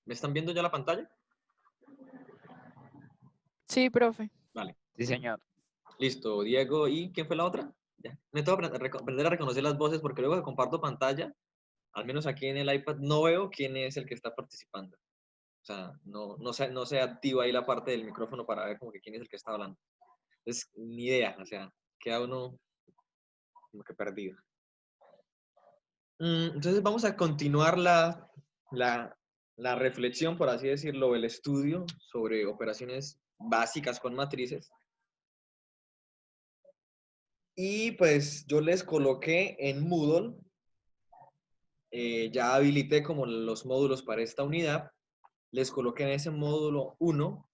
¿Me están viendo ya la pantalla? Sí, profe. Vale. Sí, señor. Listo, Diego. ¿Y quién fue la otra? Ya. Me tengo que aprender a reconocer las voces porque luego que comparto pantalla, al menos aquí en el iPad, no veo quién es el que está participando. O sea, no se activa ahí la parte del micrófono para ver como que quién es el que está hablando. Entonces, ni idea, o sea, queda uno como que perdido. Entonces vamos a continuar la reflexión, por así decirlo, el estudio sobre operaciones básicas con matrices. Y pues yo les coloqué en Moodle, ya habilité como los módulos para esta unidad, les coloqué en ese módulo 1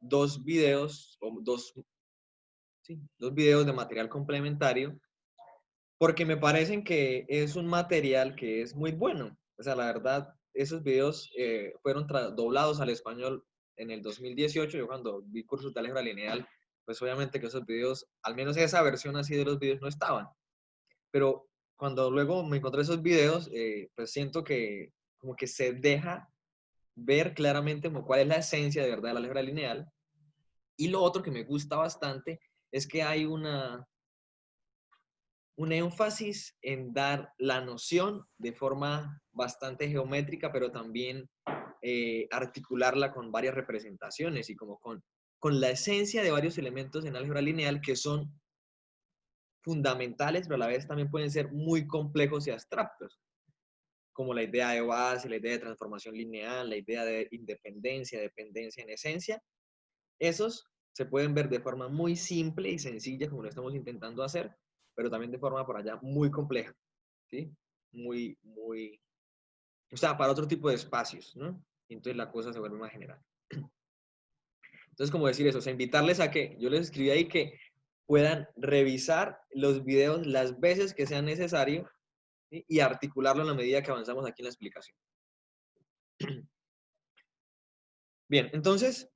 dos videos, o dos videos de material complementario, porque me parecen que es un material que es muy bueno. O sea, la verdad, esos videos fueron doblados al español en el 2018. Yo cuando vi cursos de álgebra lineal, pues obviamente que esos videos, al menos esa versión así de los videos no estaban. Pero cuando luego me encontré esos videos, pues siento que como que se deja ver claramente como cuál es la esencia de verdad de la álgebra lineal. Y lo otro que me gusta bastante es que hay un énfasis en dar la noción de forma bastante geométrica, pero también articularla con varias representaciones y como con la esencia de varios elementos en álgebra lineal que son fundamentales, pero a la vez también pueden ser muy complejos y abstractos, como la idea de base, la idea de transformación lineal, la idea de independencia, dependencia en esencia. Esos se pueden ver de forma muy simple y sencilla, como lo estamos intentando hacer, pero también de forma por allá muy compleja, ¿sí? O sea, para otro tipo de espacios, ¿no? Y entonces la cosa se vuelve más general. Entonces, como decir eso, o sea, invitarles a que, yo les escribí ahí que puedan revisar los videos las veces que sea necesario, ¿sí? Y articularlo en la medida que avanzamos aquí en la explicación. Bien, entonces,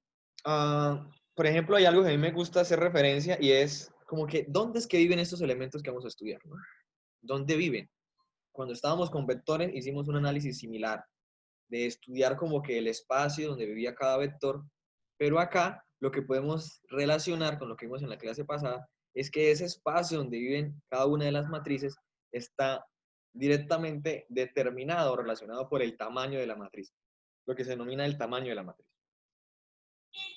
por ejemplo, hay algo que a mí me gusta hacer referencia y es como que, ¿dónde es que viven estos elementos que vamos a estudiar, ¿no? ¿Dónde viven? Cuando estábamos con vectores hicimos un análisis similar de estudiar como que el espacio donde vivía cada vector, pero acá lo que podemos relacionar con lo que vimos en la clase pasada es que ese espacio donde viven cada una de las matrices está directamente determinado o relacionado por el tamaño de la matriz, lo que se denomina el tamaño de la matriz.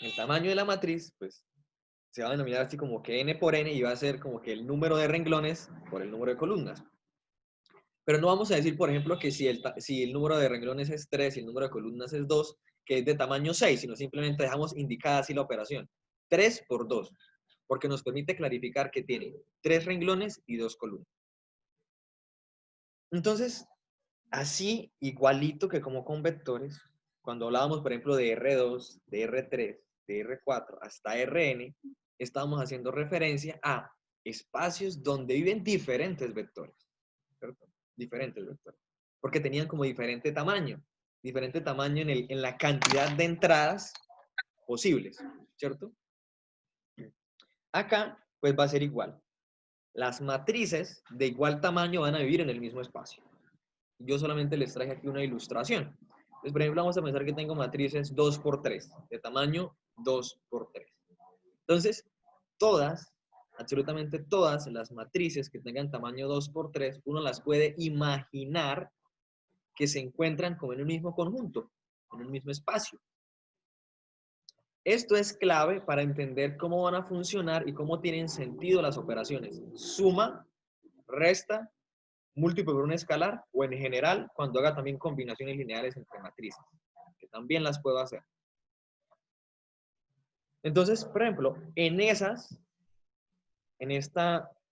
El tamaño de la matriz, pues, se va a denominar así como que n por n y va a ser como que el número de renglones por el número de columnas. Pero no vamos a decir, por ejemplo, que si el número de renglones es 3 y el número de columnas es 2, que es de tamaño 6, sino simplemente dejamos indicada así la operación. 3 por 2, porque nos permite clarificar que tiene 3 renglones y 2 columnas. Entonces, así, igualito que como con vectores, cuando hablábamos, por ejemplo, de R2, de R3, de R4 hasta Rn, estábamos haciendo referencia a espacios donde viven diferentes vectores, ¿cierto? Diferentes vectores, porque tenían como diferente tamaño en la cantidad de entradas posibles, ¿cierto? Acá, pues va a ser igual. Las matrices de igual tamaño van a vivir en el mismo espacio. Yo solamente les traje aquí una ilustración. Entonces, por ejemplo, vamos a pensar que tengo matrices 2 por 3, de tamaño 2 por 3. Entonces, absolutamente todas las matrices que tengan tamaño 2 por 3, uno las puede imaginar que se encuentran como en un mismo conjunto, en un mismo espacio. Esto es clave para entender cómo van a funcionar y cómo tienen sentido las operaciones. Suma, resta, múltiplo por un escalar o en general cuando haga también combinaciones lineales entre matrices, que también las puedo hacer. Entonces, por ejemplo, en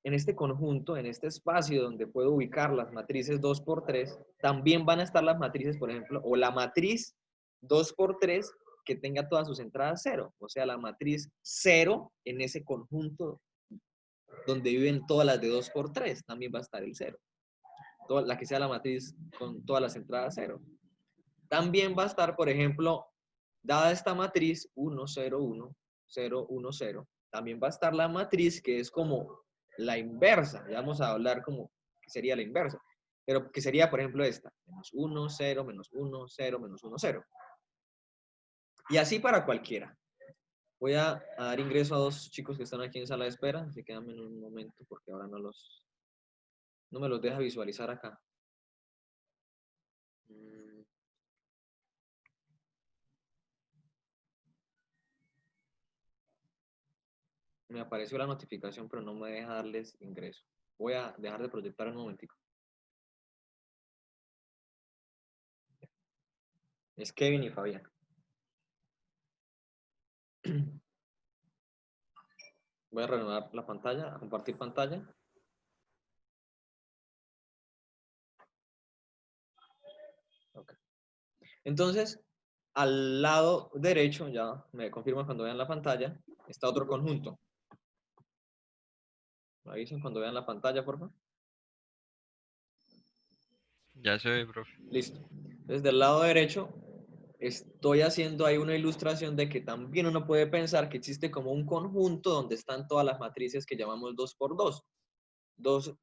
este conjunto, en este espacio donde puedo ubicar las matrices 2 por 3, también van a estar las matrices, por ejemplo, o la matriz 2 por 3 que tenga todas sus entradas 0, o sea, la matriz 0 en ese conjunto donde viven todas las de 2 por 3, también va a estar el 0. La que sea la matriz con todas las entradas 0. También va a estar, por ejemplo, dada esta matriz 1, 0, 1, 0, 1, 0, también va a estar la matriz que es como la inversa. Ya vamos a hablar como que sería la inversa. Pero que sería, por ejemplo, esta. Menos 1, 0, menos 1, 0, menos 1, 0. Y así para cualquiera. Voy a dar ingreso a dos chicos que están aquí en sala de espera, así que dame un momento porque ahora no me los deja visualizar acá. Me apareció la notificación, pero no me deja darles ingreso. Voy a dejar de proyectar un momentico. Es Kevin y Fabián. Voy a renovar la pantalla, a compartir pantalla. Okay. Entonces, al lado derecho, ya me confirman cuando vean la pantalla, está otro conjunto. ¿Me avisan cuando vean la pantalla, por favor? Ya se ve, profe. Listo. Desde el lado derecho estoy haciendo ahí una ilustración de que también uno puede pensar que existe como un conjunto donde están todas las matrices que llamamos 2×2. Dos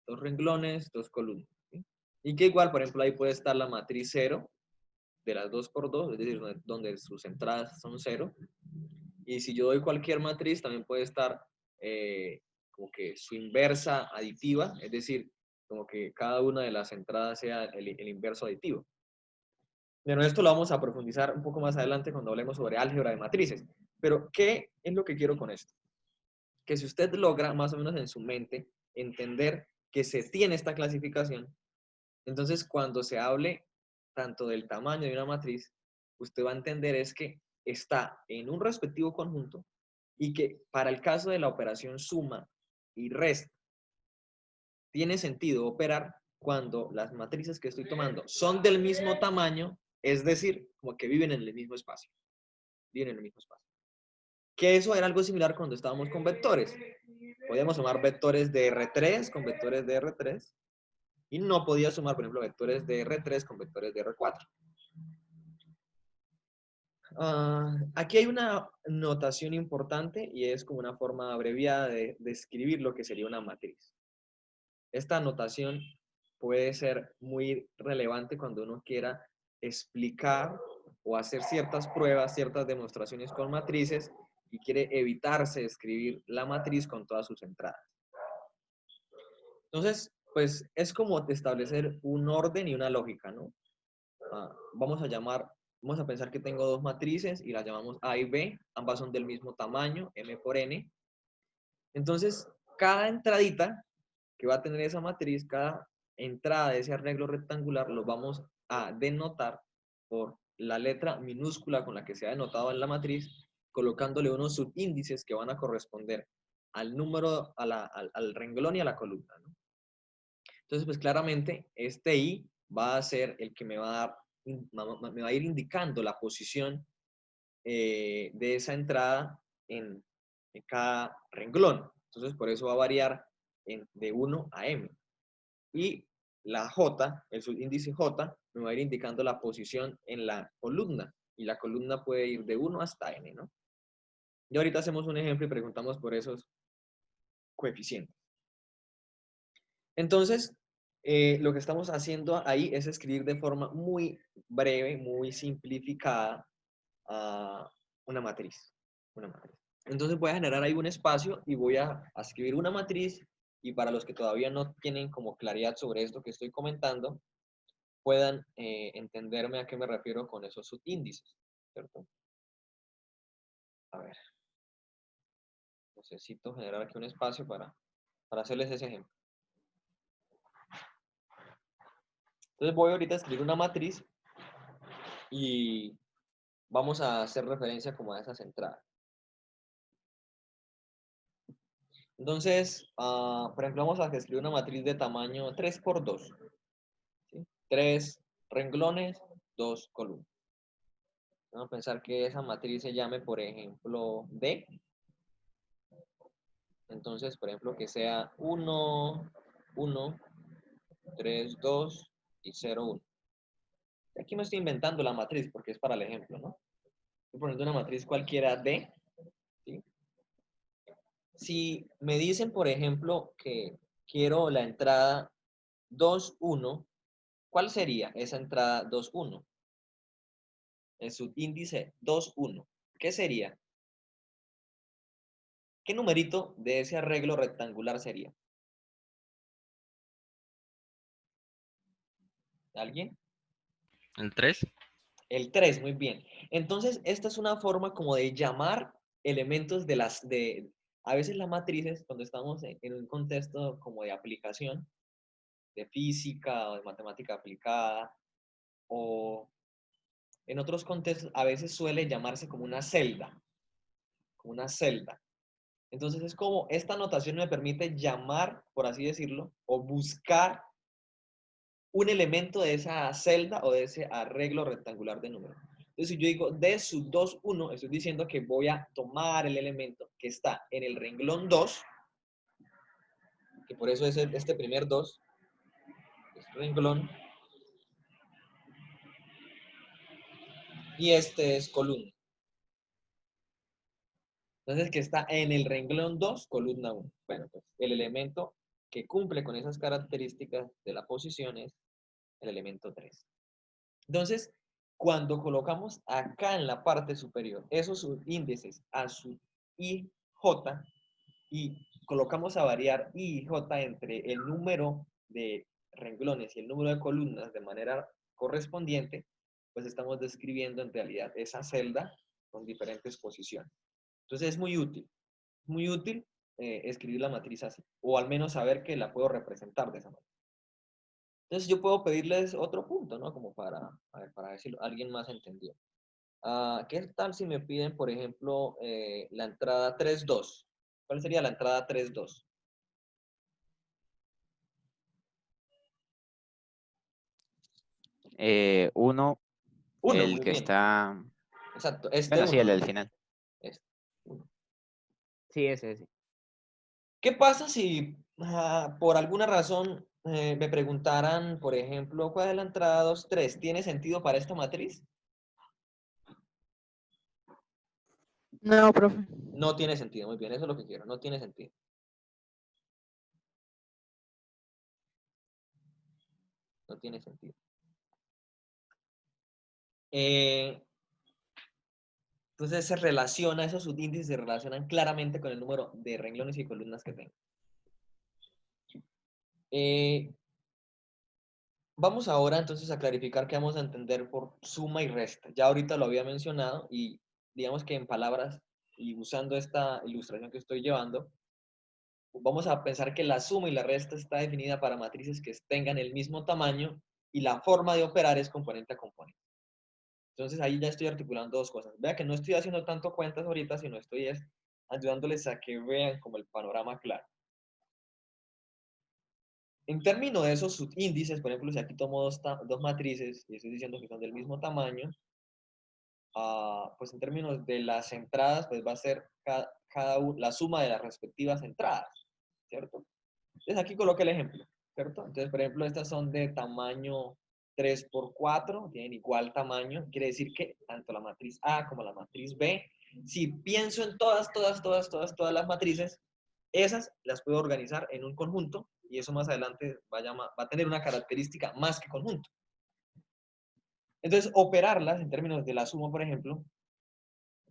renglones, dos columnas. ¿Sí? Y que igual, por ejemplo, ahí puede estar la matriz 0 de las 2×2, es decir, donde sus entradas son 0. Y si yo doy cualquier matriz, también puede estar como que su inversa aditiva, es decir, como que cada una de las entradas sea el inverso aditivo. Pero esto lo vamos a profundizar un poco más adelante cuando hablemos sobre álgebra de matrices. Pero, ¿qué es lo que quiero con esto? Que si usted logra más o menos en su mente entender que se tiene esta clasificación, entonces cuando se hable tanto del tamaño de una matriz, usted va a entender es que está en un respectivo conjunto y que para el caso de la operación suma y resta, tiene sentido operar cuando las matrices que estoy tomando son del mismo tamaño, es decir, como que viven en el mismo espacio. Viven en el mismo espacio. Que eso era algo similar cuando estábamos con vectores. Podíamos sumar vectores de R3 con vectores de R3 y no podía sumar, por ejemplo, vectores de R3 con vectores de R4. Aquí hay una notación importante y es como una forma abreviada de describir lo que sería una matriz. Esta notación puede ser muy relevante cuando uno quiera explicar o hacer ciertas pruebas, ciertas demostraciones con matrices y quiere evitarse escribir la matriz con todas sus entradas. Entonces, pues es como establecer un orden y una lógica, ¿no? Vamos a pensar que tengo dos matrices y las llamamos A y B, ambas son del mismo tamaño, M por N. Entonces, cada entradita que va a tener esa matriz, cada entrada de ese arreglo rectangular, lo vamos a denotar por la letra minúscula con la que se ha denotado en la matriz, colocándole unos subíndices que van a corresponder al número, al renglón y a la columna, ¿no? Entonces, pues claramente, este I va a ser el que me va a ir indicando la posición de esa entrada en cada renglón. Entonces, por eso va a variar de 1 a M. Y la J, el subíndice J, me va a ir indicando la posición en la columna. Y la columna puede ir de 1 hasta N, ¿no? Y ahorita hacemos un ejemplo y preguntamos por esos coeficientes. Entonces, lo que estamos haciendo ahí es escribir de forma muy breve, muy simplificada, una matriz. Entonces voy a generar ahí un espacio y voy a escribir una matriz, y para los que todavía no tienen como claridad sobre esto que estoy comentando, puedan entenderme a qué me refiero con esos subíndices, ¿cierto? A ver. Necesito generar aquí un espacio para hacerles ese ejemplo. Entonces voy ahorita a escribir una matriz y vamos a hacer referencia como a esas entradas. Entonces, por ejemplo, vamos a escribir una matriz de tamaño 3×2. ¿Sí? 3 renglones, 2 columnas. Vamos a pensar que esa matriz se llame, por ejemplo, D. Entonces, por ejemplo, que sea 1, 1, 3, 2 y 0, 1. Aquí me estoy inventando la matriz porque es para el ejemplo, ¿no? Estoy poniendo una matriz cualquiera D. ¿Sí? Si me dicen, por ejemplo, que quiero la entrada 2, 1, ¿cuál sería esa entrada 2, 1? el subíndice 2, 1. ¿Qué sería? ¿Qué numerito de ese arreglo rectangular sería? ¿Alguien? ¿El 3? El 3, muy bien. Entonces, esta es una forma como de llamar elementos a veces las matrices, cuando estamos en un contexto como de aplicación, de física o de matemática aplicada, o en otros contextos, a veces suele llamarse como una celda, como una celda. Entonces es como, esta notación me permite llamar, por así decirlo, o buscar un elemento de esa celda o de ese arreglo rectangular de números. Entonces, si yo digo D sub 2, 1, estoy diciendo que voy a tomar el elemento que está en el renglón 2, que por eso es este primer 2, este renglón, y este es columna. Entonces, que está en el renglón 2, columna 1. Bueno, pues el elemento que cumple con esas características de la posición es el elemento 3. Entonces, cuando colocamos acá en la parte superior esos subíndices a sub I, J, y colocamos a variar I y J entre el número de renglones y el número de columnas de manera correspondiente, pues estamos describiendo en realidad esa celda con diferentes posiciones. Entonces es muy útil escribir la matriz así, o al menos saber que la puedo representar de esa manera. Entonces yo puedo pedirles otro punto, ¿no? Como para ver si alguien más entendió. ¿Qué tal si me piden, por ejemplo, la entrada 3-2? ¿Cuál sería la entrada 3-2? 1, Uno, el muy que bien. está... Exacto, este Bueno, sí, uno, el ¿no? del final. Este, uno. Sí, ese. ¿Qué pasa si por alguna razón me preguntaran, por ejemplo, cuál es la entrada 2-3? ¿Tiene sentido para esta matriz? No, profe. No tiene sentido, muy bien, eso es lo que quiero, no tiene sentido. No tiene sentido. Entonces esos subíndices se relacionan claramente con el número de renglones y columnas que tengo. Vamos ahora entonces a clarificar qué vamos a entender por suma y resta. Ya ahorita lo había mencionado y digamos que en palabras y usando esta ilustración que estoy llevando, vamos a pensar que la suma y la resta está definida para matrices que tengan el mismo tamaño y la forma de operar es componente a componente. Entonces ahí ya estoy articulando dos cosas. Vea que no estoy haciendo tanto cuentas ahorita, sino estoy ayudándoles a que vean como el panorama claro. En términos de esos subíndices, por ejemplo, si aquí tomo dos matrices y estoy diciendo que son del mismo tamaño, pues en términos de las entradas, pues va a ser la suma de las respectivas entradas, ¿cierto? Entonces aquí coloqué el ejemplo, ¿cierto? Entonces, por ejemplo, estas son de tamaño 3 por 4, tienen igual tamaño, quiere decir que tanto la matriz A como la matriz B, si pienso en todas las matrices, esas las puedo organizar en un conjunto y eso más adelante va a tener una característica más que conjunto. Entonces, operarlas en términos de la suma, por ejemplo,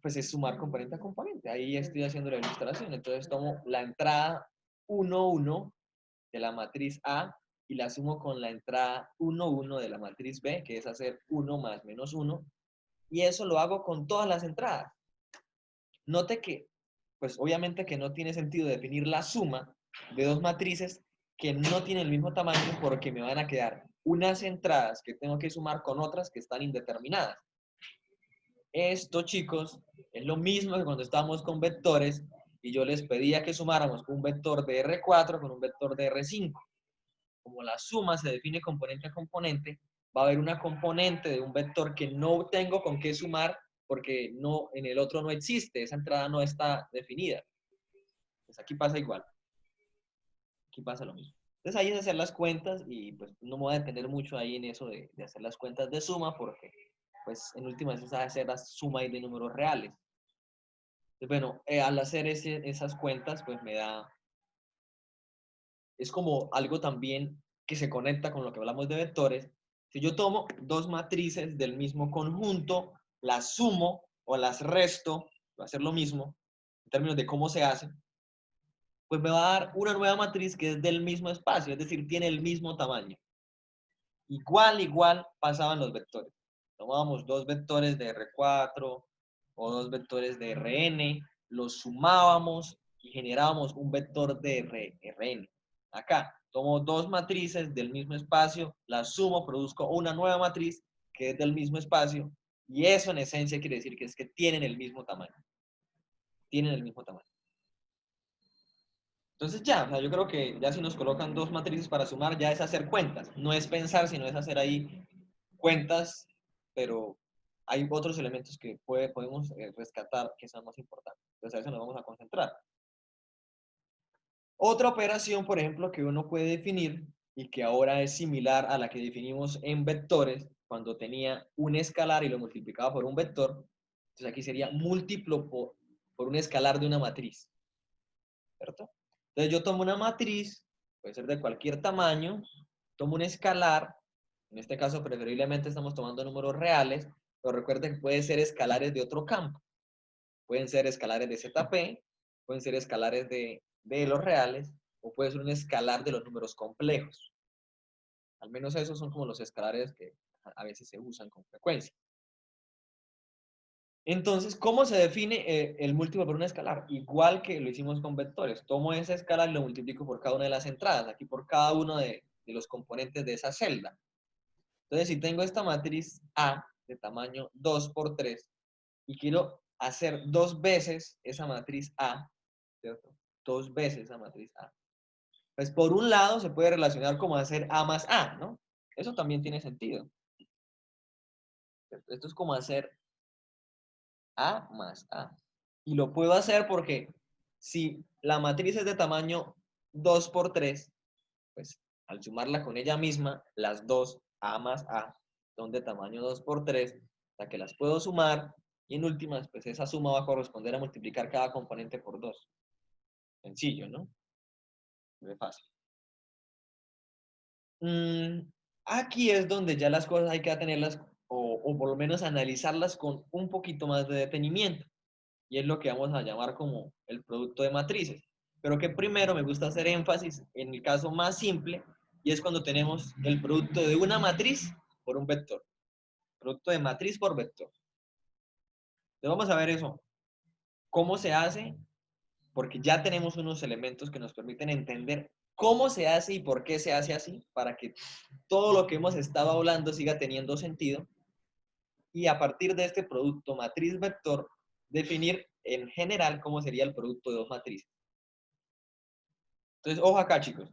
pues es sumar componente a componente. Ahí estoy haciendo la ilustración. Entonces, tomo la entrada 1, 1 de la matriz A y la sumo con la entrada 1, 1 de la matriz B, que es hacer 1 más menos 1. Y eso lo hago con todas las entradas. Note que, pues obviamente que no tiene sentido definir la suma de dos matrices que no tienen el mismo tamaño porque me van a quedar unas entradas que tengo que sumar con otras que están indeterminadas. Esto, chicos, es lo mismo que cuando estábamos con vectores y yo les pedía que sumáramos un vector de R4 con un vector de R5. Como la suma se define componente a componente, va a haber una componente de un vector que no tengo con qué sumar porque no, en el otro no existe, esa entrada no está definida. Pues aquí pasa igual. Aquí pasa lo mismo. Entonces ahí es hacer las cuentas y pues no me voy a detener mucho ahí en eso de hacer las cuentas de suma porque pues en últimas es hacer la suma de números reales. Entonces, bueno, al hacer esas cuentas pues me da, es como algo también que se conecta con lo que hablamos de vectores. Si yo tomo dos matrices del mismo conjunto, las sumo o las resto, va a ser lo mismo, en términos de cómo se hace, pues me va a dar una nueva matriz que es del mismo espacio, es decir, tiene el mismo tamaño. Igual pasaban los vectores. Tomábamos dos vectores de R4 o dos vectores de Rn, los sumábamos y generábamos un vector de Rn. Acá, tomo dos matrices del mismo espacio, las sumo, produzco una nueva matriz que es del mismo espacio, y eso en esencia quiere decir que es que tienen el mismo tamaño. Tienen el mismo tamaño. Entonces ya, o sea, yo creo que ya si nos colocan dos matrices para sumar, ya es hacer cuentas. No es pensar, sino es hacer ahí cuentas, pero hay otros elementos que podemos rescatar que son más importantes. Entonces a eso nos vamos a concentrar. Otra operación, por ejemplo, que uno puede definir y que ahora es similar a la que definimos en vectores, cuando tenía un escalar y lo multiplicaba por un vector, entonces aquí sería múltiplo por un escalar de una matriz, ¿cierto? Entonces yo tomo una matriz, puede ser de cualquier tamaño, tomo un escalar, en este caso preferiblemente estamos tomando números reales, pero recuerden que pueden ser escalares de otro campo. Pueden ser escalares de ZP, pueden ser escalares de los reales, o puede ser un escalar de los números complejos. Al menos esos son como los escalares que a veces se usan con frecuencia. Entonces, ¿cómo se define el múltiplo por un escalar? Igual que lo hicimos con vectores. Tomo ese escalar y lo multiplico por cada una de las entradas, aquí por cada uno de los componentes de esa celda. Entonces, si tengo esta matriz A de tamaño 2 por 3 y quiero hacer dos veces esa matriz A, ¿cierto? Dos veces esa matriz A. Pues por un lado se puede relacionar como hacer A más A, ¿no? Eso también tiene sentido. ¿Cierto? Esto es como hacer A más A. Y lo puedo hacer porque si la matriz es de tamaño 2 por 3, pues al sumarla con ella misma, las dos A más A son de tamaño 2 por 3, o sea que las puedo sumar y en últimas, pues esa suma va a corresponder a multiplicar cada componente por 2. Sencillo, ¿no? Muy fácil. Aquí es donde ya las cosas hay que tenerlas o por lo menos analizarlas con un poquito más de detenimiento. Y es lo que vamos a llamar como el producto de matrices. Pero que primero me gusta hacer énfasis en el caso más simple, y es cuando tenemos el producto de una matriz por un vector. Producto de matriz por vector. Entonces vamos a ver eso. ¿Cómo se hace? Porque ya tenemos unos elementos que nos permiten entender cómo se hace y por qué se hace así, para que todo lo que hemos estado hablando siga teniendo sentido. Y a partir de este producto matriz-vector, definir en general cómo sería el producto de dos matrices. Entonces, ojo acá, chicos.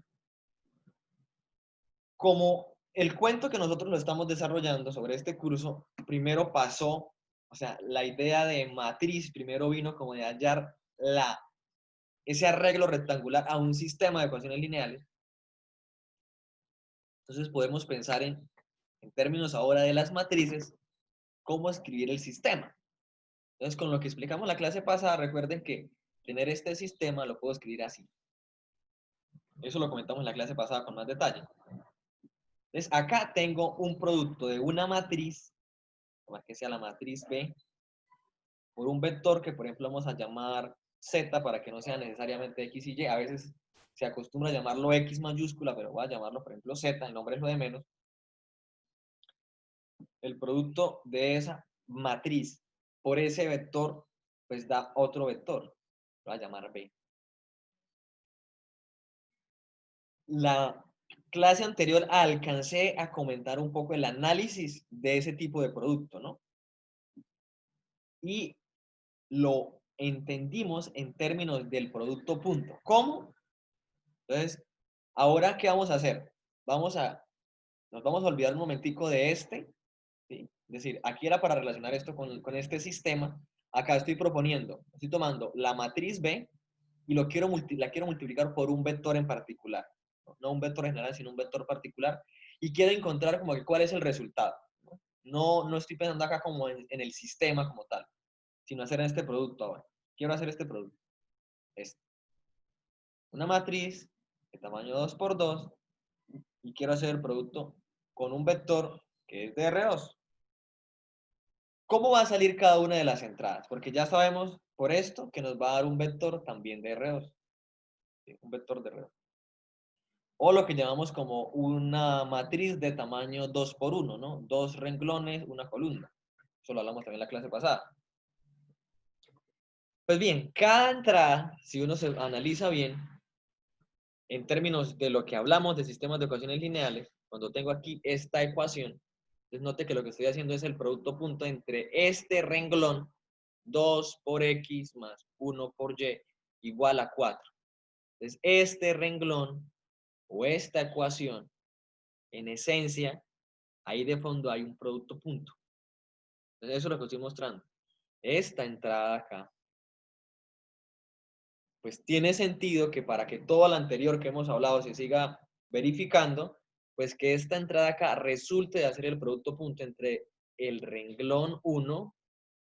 Como el cuento que nosotros lo estamos desarrollando sobre este curso, primero pasó, o sea, la idea de matriz primero vino como de hallar ese arreglo rectangular a un sistema de ecuaciones lineales. Entonces podemos pensar en términos ahora de las matrices, cómo escribir el sistema. Entonces, con lo que explicamos la clase pasada, recuerden que tener este sistema lo puedo escribir así. Eso lo comentamos en la clase pasada con más detalle. Entonces, acá tengo un producto de una matriz, como que sea la matriz B, por un vector que, por ejemplo, vamos a llamar Z para que no sea necesariamente X y Y. A veces se acostumbra a llamarlo X mayúscula, pero voy a llamarlo, por ejemplo, Z, el nombre es lo de menos. El producto de esa matriz por ese vector, pues da otro vector. Lo voy a llamar B. La clase anterior alcancé a comentar un poco el análisis de ese tipo de producto, ¿no? Y lo entendimos en términos del producto punto. ¿Cómo? Entonces, ahora, ¿qué vamos a hacer? Nos vamos a olvidar un momentico de este, ¿sí? Es decir, aquí era para relacionar esto con este sistema. Acá estoy tomando la matriz B y la quiero multiplicar por un vector en particular. No un vector general, sino un vector particular. Y quiero encontrar como que cuál es el resultado. No estoy pensando acá como en el sistema como tal, sino hacer este producto ahora. Quiero hacer este producto. Una matriz de tamaño 2 por 2 y quiero hacer el producto con un vector que es de R2. ¿Cómo va a salir cada una de las entradas? Porque ya sabemos por esto que nos va a dar un vector también de R2. ¿Sí? Un vector de R2. O lo que llamamos como una matriz de tamaño 2 por 1, ¿no? 2 renglones, una columna. Eso lo hablamos también en la clase pasada. Pues bien, cada entrada, si uno se analiza bien, en términos de lo que hablamos de sistemas de ecuaciones lineales, cuando tengo aquí esta ecuación, entonces note que lo que estoy haciendo es el producto punto entre este renglón, 2 por x más 1 por y, igual a 4. Entonces, este renglón o esta ecuación, en esencia, ahí de fondo hay un producto punto. Entonces, eso es lo que estoy mostrando. Esta entrada acá, pues tiene sentido que para que todo lo anterior que hemos hablado se siga verificando, pues que esta entrada acá resulte de hacer el producto punto entre el renglón 1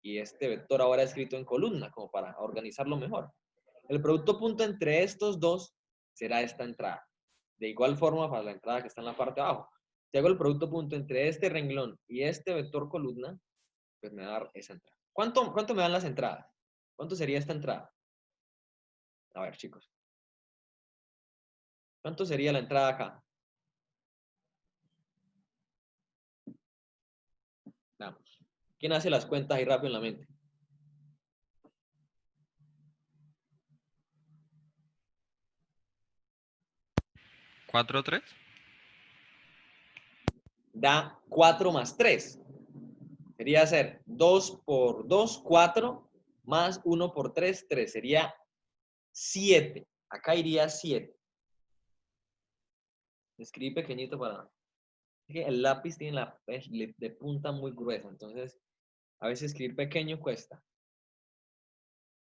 y este vector ahora escrito en columna, como para organizarlo mejor. El producto punto entre estos dos será esta entrada. De igual forma para la entrada que está en la parte de abajo. Si hago el producto punto entre este renglón y este vector columna, pues me va a dar esa entrada. ¿Cuánto me dan las entradas? ¿Cuánto sería esta entrada? A ver, chicos. ¿Cuánto sería la entrada acá? Vamos. ¿Quién hace las cuentas ahí rápido en la mente? ¿4-3? Da 4 más 3. Sería hacer 2 por 2, 4, más 1 por 3, 3. Sería 7. Acá iría 7. Escribí pequeñito para... El lápiz tiene la de punta muy gruesa, entonces a veces escribir pequeño cuesta.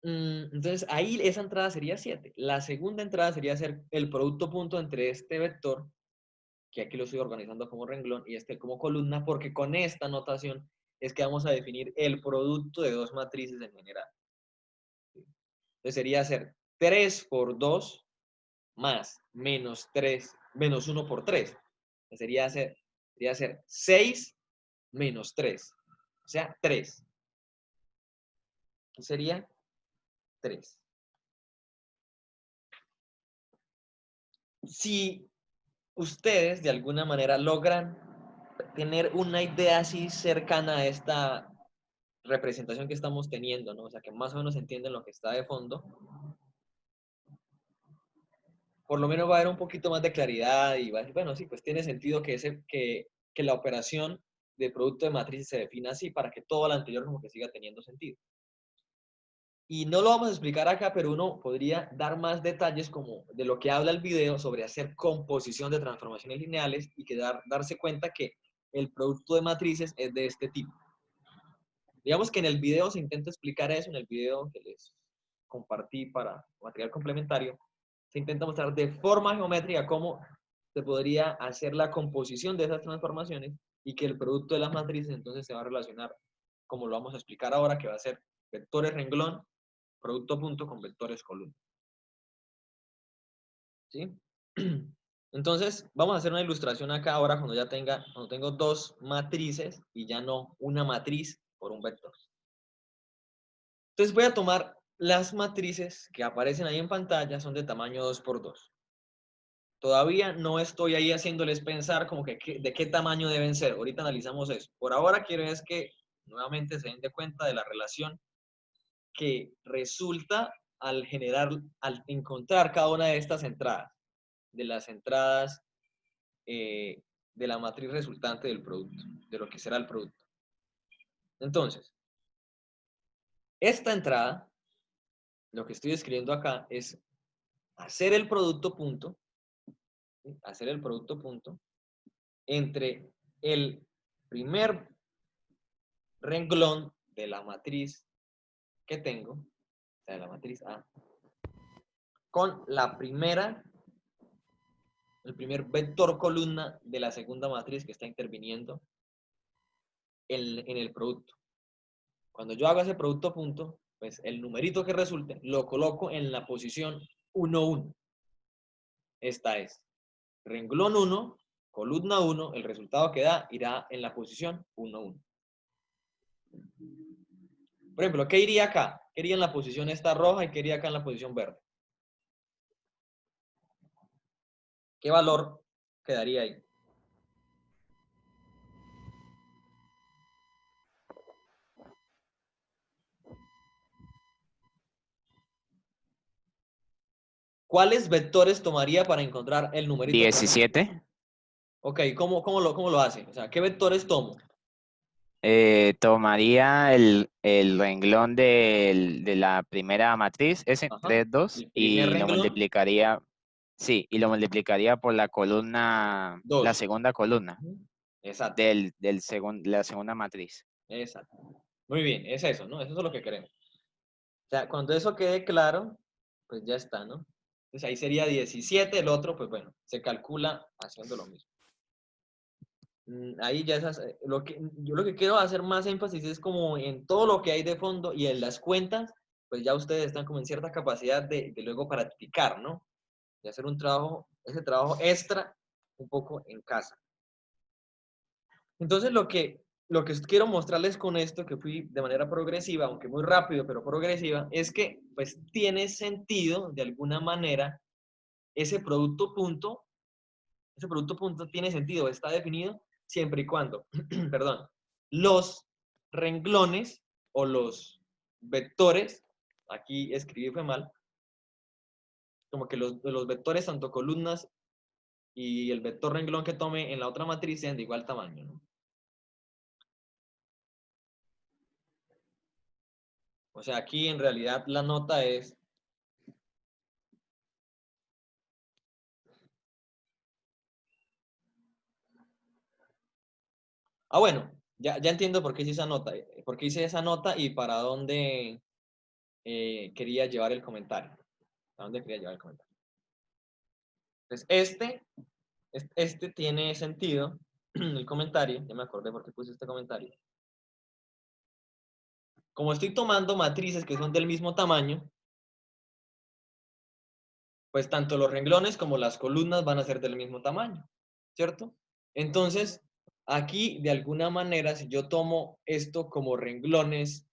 Entonces ahí esa entrada sería 7. La segunda entrada sería hacer el producto punto entre este vector, que aquí lo estoy organizando como renglón, y este como columna, porque con esta notación es que vamos a definir el producto de dos matrices en general. Entonces sería hacer 3 por 2 más menos 3, menos 1 por 3. Sería hacer 6 menos 3. O sea, 3. Sería 3. Si ustedes de alguna manera logran tener una idea así cercana a esta representación que estamos teniendo, ¿no? O sea, que más o menos entienden lo que está de fondo, por lo menos va a haber un poquito más de claridad y va a decir, bueno, sí, pues tiene sentido que la operación de producto de matrices se defina así para que todo lo anterior como que siga teniendo sentido. Y no lo vamos a explicar acá, pero uno podría dar más detalles como de lo que habla el video sobre hacer composición de transformaciones lineales y darse cuenta que el producto de matrices es de este tipo. Digamos que en el video se intenta explicar eso, en el video que les compartí para material complementario, se intenta mostrar de forma geométrica cómo se podría hacer la composición de esas transformaciones y que el producto de las matrices entonces se va a relacionar, como lo vamos a explicar ahora, que va a ser vectores renglón, producto punto con vectores columna. ¿Sí? Entonces, vamos a hacer una ilustración acá ahora cuando tengo dos matrices y ya no una matriz por un vector. Entonces voy a tomar las matrices que aparecen ahí en pantalla, son de tamaño 2 por 2. Todavía no estoy ahí haciéndoles pensar como que de qué tamaño deben ser. Ahorita analizamos eso. Por ahora quiero es que nuevamente se den de cuenta de la relación que resulta al encontrar cada una de estas entradas, de las entradas de la matriz resultante del producto, de lo que será el producto. Entonces, esta entrada, lo que estoy escribiendo acá es hacer el producto punto, ¿sí? Hacer el producto punto entre el primer renglón de la matriz que tengo, o sea, de la matriz A, con el primer vector columna de la segunda matriz que está interviniendo en el producto. Cuando yo hago ese producto punto, pues el numerito que resulte lo coloco en la posición 1, 1. Esta es renglón 1, columna 1, el resultado que da irá en la posición 1, 1. Por ejemplo, ¿qué iría acá? ¿Qué iría en la posición esta roja y qué iría acá en la posición verde? ¿Qué valor quedaría ahí? ¿Cuáles vectores tomaría para encontrar el numerito acá? 17. Ok, ¿cómo lo hace? O sea, ¿qué vectores tomo? Tomaría el renglón de la primera matriz, ese Ajá. 3, 2, El primer y lo renglón, multiplicaría, sí, y lo multiplicaría por la columna, la 2. segunda columna Exacto, de la segunda matriz. exacto. Muy bien, es eso, ¿no? Eso es lo que queremos. O sea, cuando eso quede claro, pues ya está, ¿no? Entonces ahí sería 17, el otro, pues bueno, se calcula haciendo lo mismo. Ahí ya esas, yo lo que quiero hacer más énfasis es como en todo lo que hay de fondo y en las cuentas, pues ya ustedes están como en cierta capacidad de luego practicar, ¿no? De hacer un trabajo, ese trabajo extra un poco en casa. Entonces lo que quiero mostrarles con esto, que fui de manera progresiva, aunque muy rápido, pero progresiva, es que pues tiene sentido de alguna manera ese producto punto tiene sentido, está definido siempre y cuando, perdón, los renglones o los vectores, aquí escribí fue mal, como que los vectores, tanto columnas y el vector renglón que tome en la otra matriz sean de igual tamaño, ¿no? O sea, aquí en realidad la nota es bueno, ya entiendo por qué hice esa nota y para dónde quería llevar el comentario. ¿A dónde quería llevar el comentario? Entonces, este tiene sentido, el comentario, ya me acordé por qué puse este comentario. Como estoy tomando matrices que son del mismo tamaño, pues tanto los renglones como las columnas van a ser del mismo tamaño, ¿cierto? Entonces, aquí de alguna manera, si yo tomo esto como renglones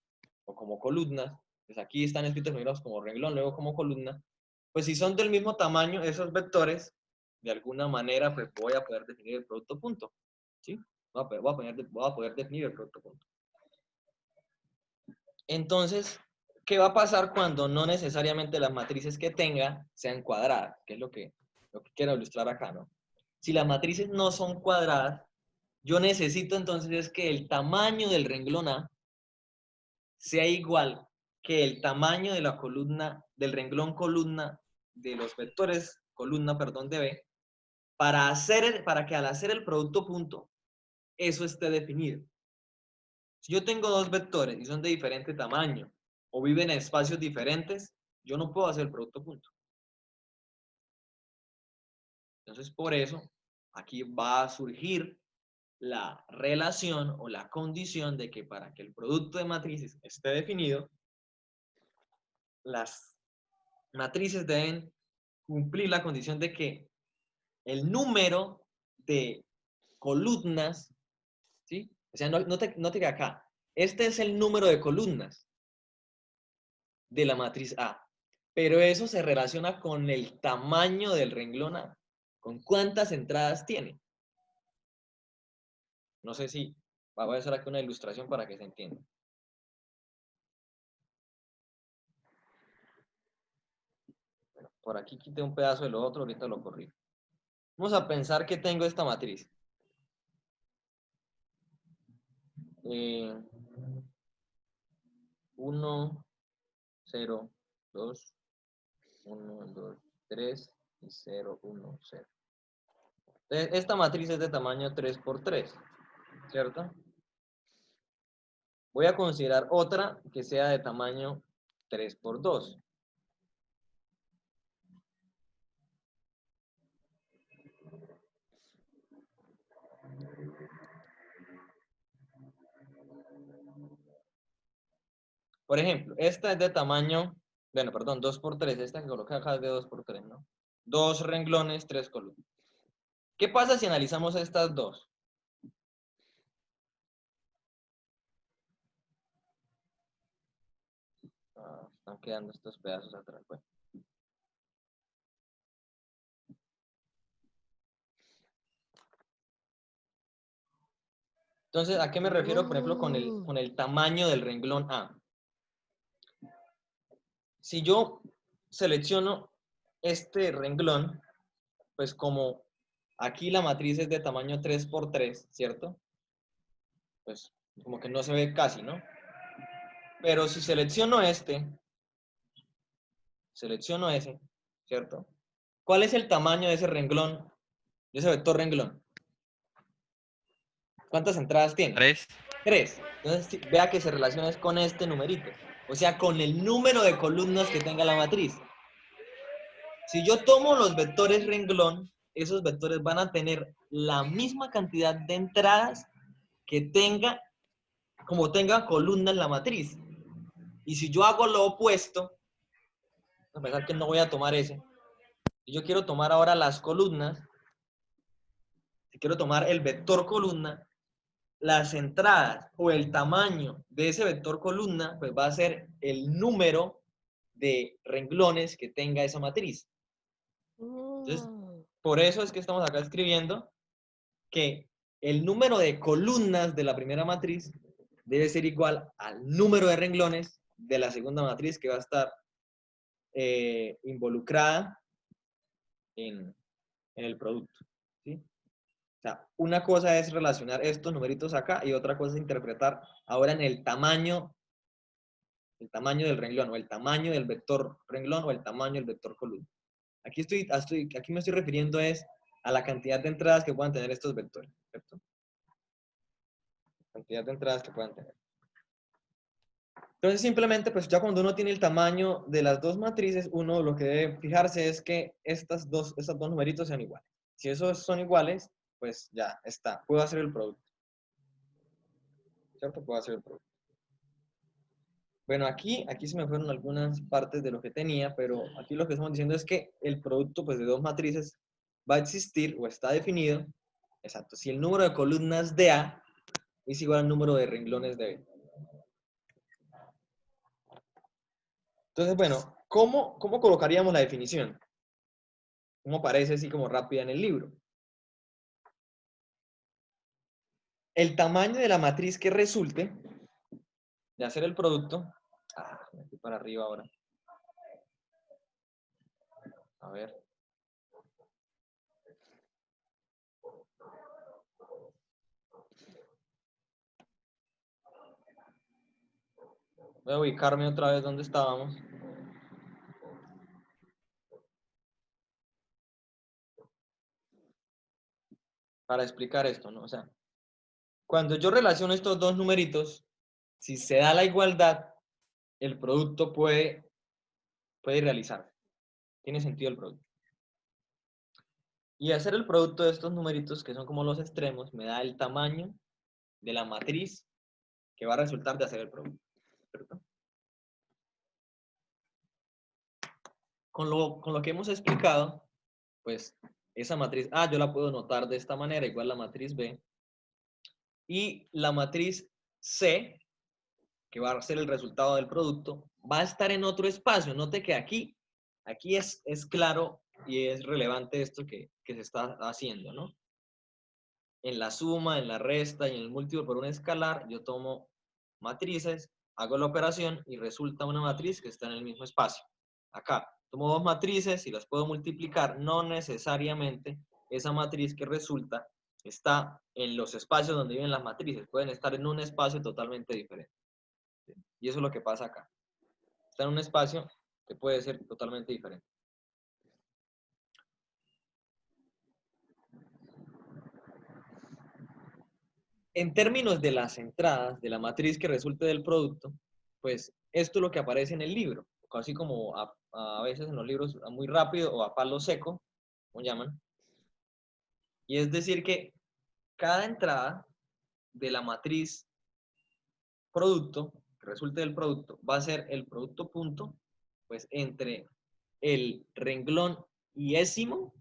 o como columnas, pues aquí están escritos primero como renglón, luego como columna, pues si son del mismo tamaño esos vectores, de alguna manera pues voy a poder definir el producto punto, ¿sí? Voy a poder definir el producto punto. Entonces, ¿qué va a pasar cuando no necesariamente las matrices que tenga sean cuadradas? Que es lo que quiero ilustrar acá, ¿no? Si las matrices no son cuadradas, yo necesito entonces es que el tamaño del renglón A sea igual que el tamaño de la columna, del renglón columna, de los vectores columna, perdón, de B, para que al hacer el producto punto, eso esté definido. Si yo tengo dos vectores y son de diferente tamaño o viven en espacios diferentes, yo no puedo hacer el producto punto. Entonces, por eso, aquí va a surgir la relación o la condición de que para que el producto de matrices esté definido, las matrices deben cumplir la condición de que el número de columnas, ¿sí? O sea, note que acá, este es el número de columnas de la matriz A, pero eso se relaciona con el tamaño del renglón A, con cuántas entradas tiene. No sé si voy a hacer aquí una ilustración para que se entienda. Bueno, por aquí quité un pedazo de lo otro, ahorita lo corrijo. Vamos a pensar que tengo esta matriz. 1, 0, 2, 1, 2, 3 y 0, 1, 0. Esta matriz es de tamaño 3 por 3, ¿cierto? Voy a considerar otra que sea de tamaño 3 por 2. Por ejemplo, esta es de tamaño, bueno, perdón, 2 por 3. Esta que coloqué acá es de 2 por 3, ¿no? 2 renglones, 3 columnas. ¿Qué pasa si analizamos estas dos? están quedando estos pedazos atrás. Bueno. Entonces, ¿a qué me refiero, por ejemplo, con el tamaño del renglón A? Si yo selecciono este renglón, pues como aquí la matriz es de tamaño 3×3, ¿cierto? Pues como que no se ve casi, ¿no? Pero si selecciono selecciono ese, ¿cierto? ¿Cuál es el tamaño de ese renglón, de ese vector renglón? ¿Cuántas entradas tiene? 3. 3. Entonces, vea que se relaciona es con este numerito. O sea, con el número de columnas que tenga la matriz. Si yo tomo los vectores renglón, esos vectores van a tener la misma cantidad de entradas que tenga, como tenga columnas la matriz. Y si yo hago lo opuesto, a pesar que no voy a tomar ese, si yo quiero tomar ahora las columnas, si quiero tomar el vector columna, las entradas o el tamaño de ese vector columna, pues va a ser el número de renglones que tenga esa matriz. Entonces, por eso es que estamos acá escribiendo que el número de columnas de la primera matriz debe ser igual al número de renglones de la segunda matriz que va a estar involucrada en el producto. ¿Sí? O sea, una cosa es relacionar estos numeritos acá y otra cosa es interpretar ahora en el tamaño del renglón o el tamaño del vector renglón o el tamaño del vector columna. Aquí me estoy refiriendo es a la cantidad de entradas que puedan tener estos vectores, ¿cierto? Cantidad de entradas que puedan tener. Entonces simplemente, pues ya cuando uno tiene el tamaño de las dos matrices, uno lo que debe fijarse es que estos dos numeritos sean iguales. Si esos son iguales, pues ya está. Puedo hacer el producto. ¿Cierto? Puedo hacer el producto. Bueno, aquí se me fueron algunas partes de lo que tenía, pero aquí lo que estamos diciendo es que el producto pues, de dos matrices va a existir o está definido, exacto, si el número de columnas de A es igual al número de renglones de B. Entonces, bueno, ¿cómo colocaríamos la definición? ¿Cómo aparece así como rápida en el libro? El tamaño de la matriz que resulte de hacer el producto. Me fui para arriba ahora. A ver. Voy a ubicarme otra vez donde estábamos. Para explicar esto, ¿no? O sea, cuando yo relaciono estos dos numeritos, si se da la igualdad, el producto puede realizarse. Tiene sentido el producto. Y hacer el producto de estos numeritos, que son como los extremos, me da el tamaño de la matriz que va a resultar de hacer el producto. ¿Cierto? Con lo que hemos explicado, pues esa matriz A yo la puedo notar de esta manera, igual la matriz B. Y la matriz C, que va a ser el resultado del producto, va a estar en otro espacio. Note que aquí es claro y es relevante esto que se está haciendo, ¿no? En la suma, en la resta y en el múltiplo por un escalar, yo tomo matrices, hago la operación y resulta una matriz que está en el mismo espacio. Acá, tomo dos matrices y las puedo multiplicar. No necesariamente esa matriz que resulta está en los espacios donde viven las matrices. Pueden estar en un espacio totalmente diferente. Y eso es lo que pasa acá. Está en un espacio que puede ser totalmente diferente. En términos de las entradas de la matriz que resulte del producto, pues esto es lo que aparece en el libro, así como a veces en los libros muy rápido o a palo seco, como llaman. Y es decir que cada entrada de la matriz producto, que resulte del producto, va a ser el producto punto, pues entre el renglón iésimo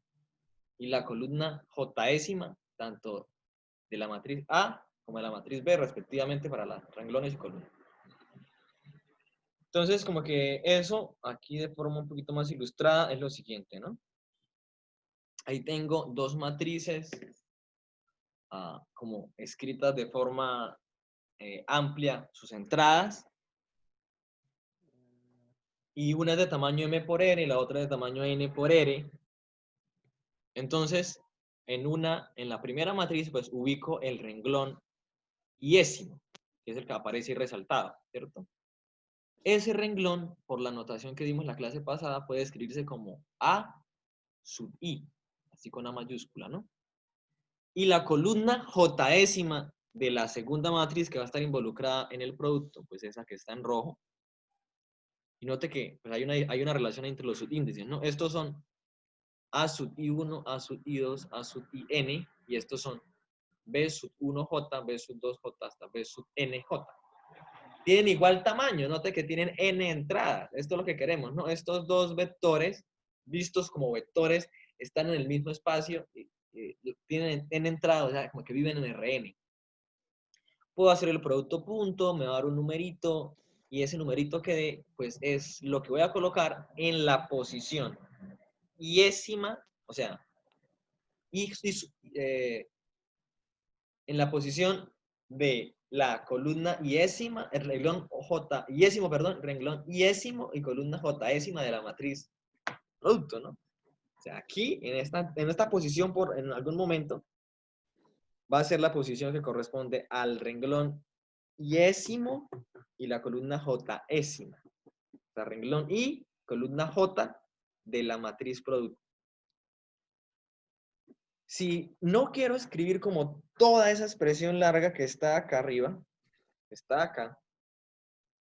y la columna jésima, tanto de la matriz A como de la matriz B, respectivamente, para los renglones y columnas. Entonces, como que eso, aquí de forma un poquito más ilustrada, es lo siguiente, ¿no? Ahí tengo dos matrices como escritas de forma amplia, sus entradas, y una es de tamaño m por n y la otra de tamaño n por r. Entonces, en la primera matriz, pues ubico el renglón iésimo, que es el que aparece ahí resaltado, ¿cierto? Ese renglón, por la notación que dimos en la clase pasada, puede escribirse como A sub I, así con A mayúscula, ¿no? Y la columna jésima de la segunda matriz que va a estar involucrada en el producto, pues esa que está en rojo. Y note que pues hay una relación entre los subíndices, ¿no? Estos son A sub I1, A sub I2, A sub IN, y estos son B sub 1J, B sub 2J hasta B sub NJ. Tienen igual tamaño, note que tienen N entradas. Esto es lo que queremos, ¿no? Estos dos vectores, vistos como vectores, están en el mismo espacio y tienen N entradas, o sea, como que viven en Rn. Puedo hacer el producto punto, me va a dar un numerito, y ese numerito que dé, pues es lo que voy a colocar en la posición iésima, o sea, en la posición de la columna iésima, el renglón J iésimo, perdón, renglón iésimo y columna Jésima de la matriz producto, ¿no? O sea, aquí, en esta posición, en algún momento, va a ser la posición que corresponde al renglón iésimo y la columna jésima. O sea, renglón I, columna J de la matriz producto. Si no quiero escribir como toda esa expresión larga que está acá arriba, está acá,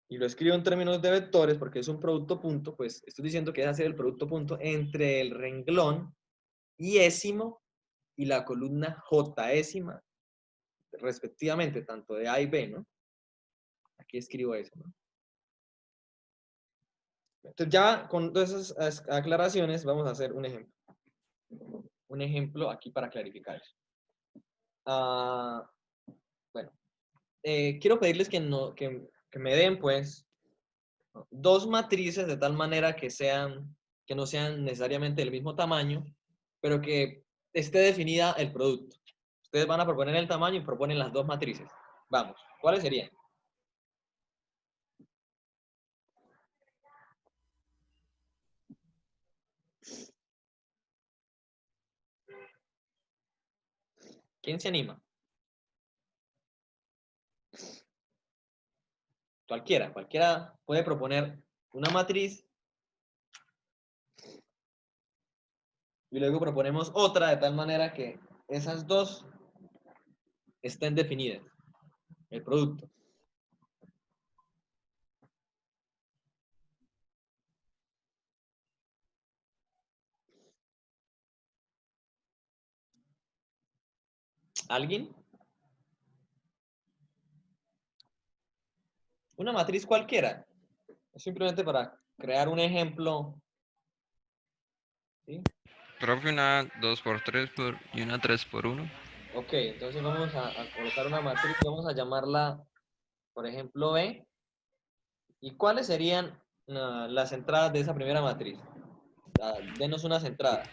y lo escribo en términos de vectores porque es un producto punto, pues estoy diciendo que es hacer el producto punto entre el renglón iésimo y la columna jésima, respectivamente, tanto de A y B, ¿no? Aquí escribo eso, ¿no? Entonces ya con todas esas aclaraciones vamos a hacer un ejemplo. Un ejemplo aquí para clarificar eso. Bueno, quiero pedirles que me den, pues, dos matrices de tal manera que no sean necesariamente del mismo tamaño, pero que esté definida el producto. Ustedes van a proponer el tamaño y proponen las dos matrices. Vamos, ¿cuáles serían? ¿Quién se anima? Cualquiera puede proponer una matriz y luego proponemos otra de tal manera que esas dos estén definidas, el producto. ¿Alguien? Una matriz cualquiera. Simplemente para crear un ejemplo. ¿Sí? Profe, una 2x3 y una 3x1. Ok, entonces vamos a colocar una matriz, vamos a llamarla, por ejemplo, B. ¿Y cuáles serían las entradas de esa primera matriz? Denos unas entradas.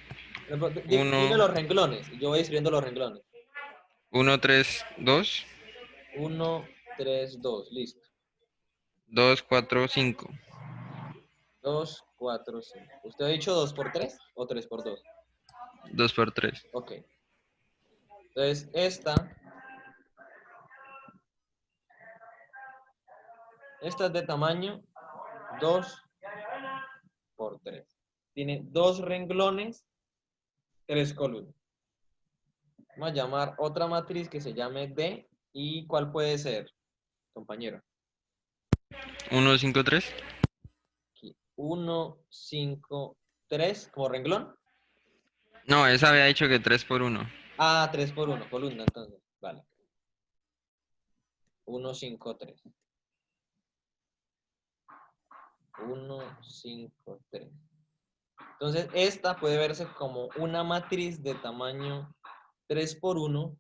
Dime 1, los renglones, y yo voy escribiendo los renglones. 1, 3, 2, 1, 3, 2, listo. 2, 4, 5. 2, 4, 5. ¿Usted ha dicho 2 por 3 o 3 por 2? 2x3. Ok. Entonces, esta es de tamaño 2 por 3. Tiene dos renglones, 3 columnas. Vamos a llamar otra matriz que se llame D. ¿Y cuál puede ser, compañero? 1, 5, 3. Aquí. 1, 5, 3 como renglón. No, esa había dicho que 3x1. 3 por 1, columna, entonces. Vale. 1, 5, 3. 1, 5, 3. Entonces, esta puede verse como una matriz de tamaño 3 por 1,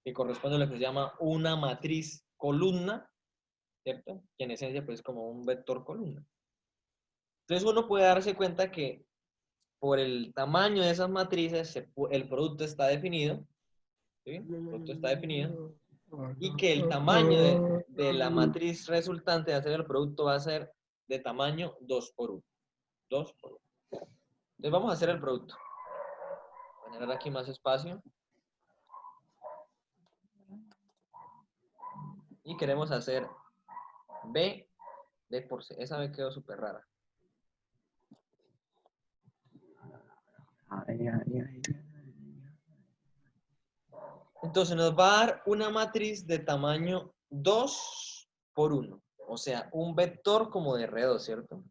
que corresponde a lo que se llama una matriz columna, ¿cierto? Que en esencia, pues, es como un vector columna. Entonces uno puede darse cuenta que por el tamaño de esas matrices el producto está definido, ¿sí? El producto está definido, y que el tamaño de la matriz resultante de hacer el producto va a ser de tamaño 2 por 1. 2 por 1. Entonces vamos a hacer el producto. Voy a generar aquí más espacio. Y queremos hacer B por C. Esa me quedó súper rara. Entonces nos va a dar una matriz de tamaño 2 por 1. O sea, un vector como de R2, ¿cierto?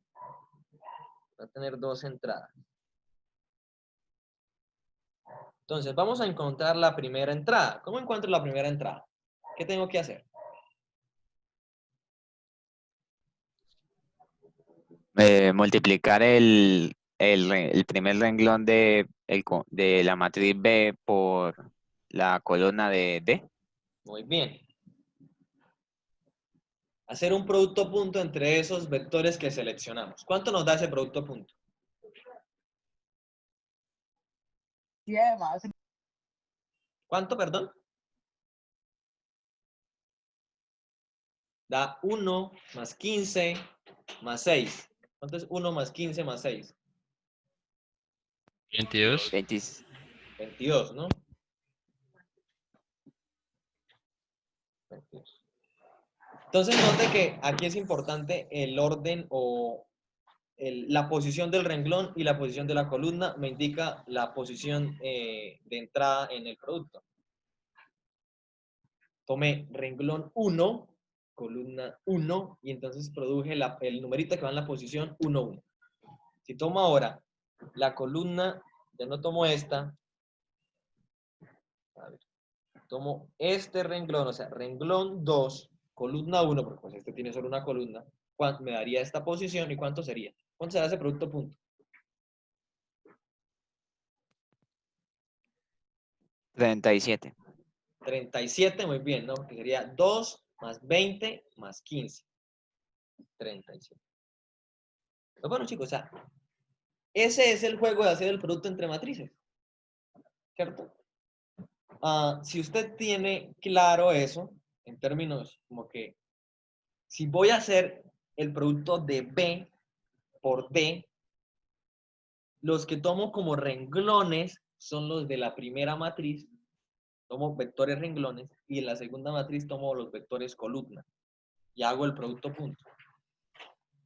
Va a tener dos entradas. Entonces vamos a encontrar la primera entrada. ¿Cómo encuentro la primera entrada? ¿Qué tengo que hacer? Multiplicar el primer renglón de la matriz B por la columna de D. Muy bien. Hacer un producto punto entre esos vectores que seleccionamos. ¿Cuánto nos da ese producto punto? ¿Cuánto, perdón? Da 1 más 15 más 6. ¿Cuánto es 1 más 15 más 6? 22. 22, ¿no? 22. Entonces note que aquí es importante el orden o la posición del renglón y la posición de la columna me indica la posición de entrada en el producto. Tomé renglón 1, columna 1, y entonces produje el numerito que va en la posición 1, 1. Si tomo ahora la columna, ya no tomo esta, a ver, tomo este renglón, o sea, renglón 2, columna 1, porque pues este tiene solo una columna, me daría esta posición, ¿y cuánto sería? ¿Cuánto será ese producto punto? 37. 37, muy bien, ¿no? Porque sería 2 más 20 más 15. 37. Pero bueno, chicos, o sea, ese es el juego de hacer el producto entre matrices, ¿cierto? Si usted tiene claro eso, en términos como que, si voy a hacer el producto de B por D, los que tomo como renglones son los de la primera matriz, tomo vectores renglones, y en la segunda matriz tomo los vectores columna, y hago el producto punto.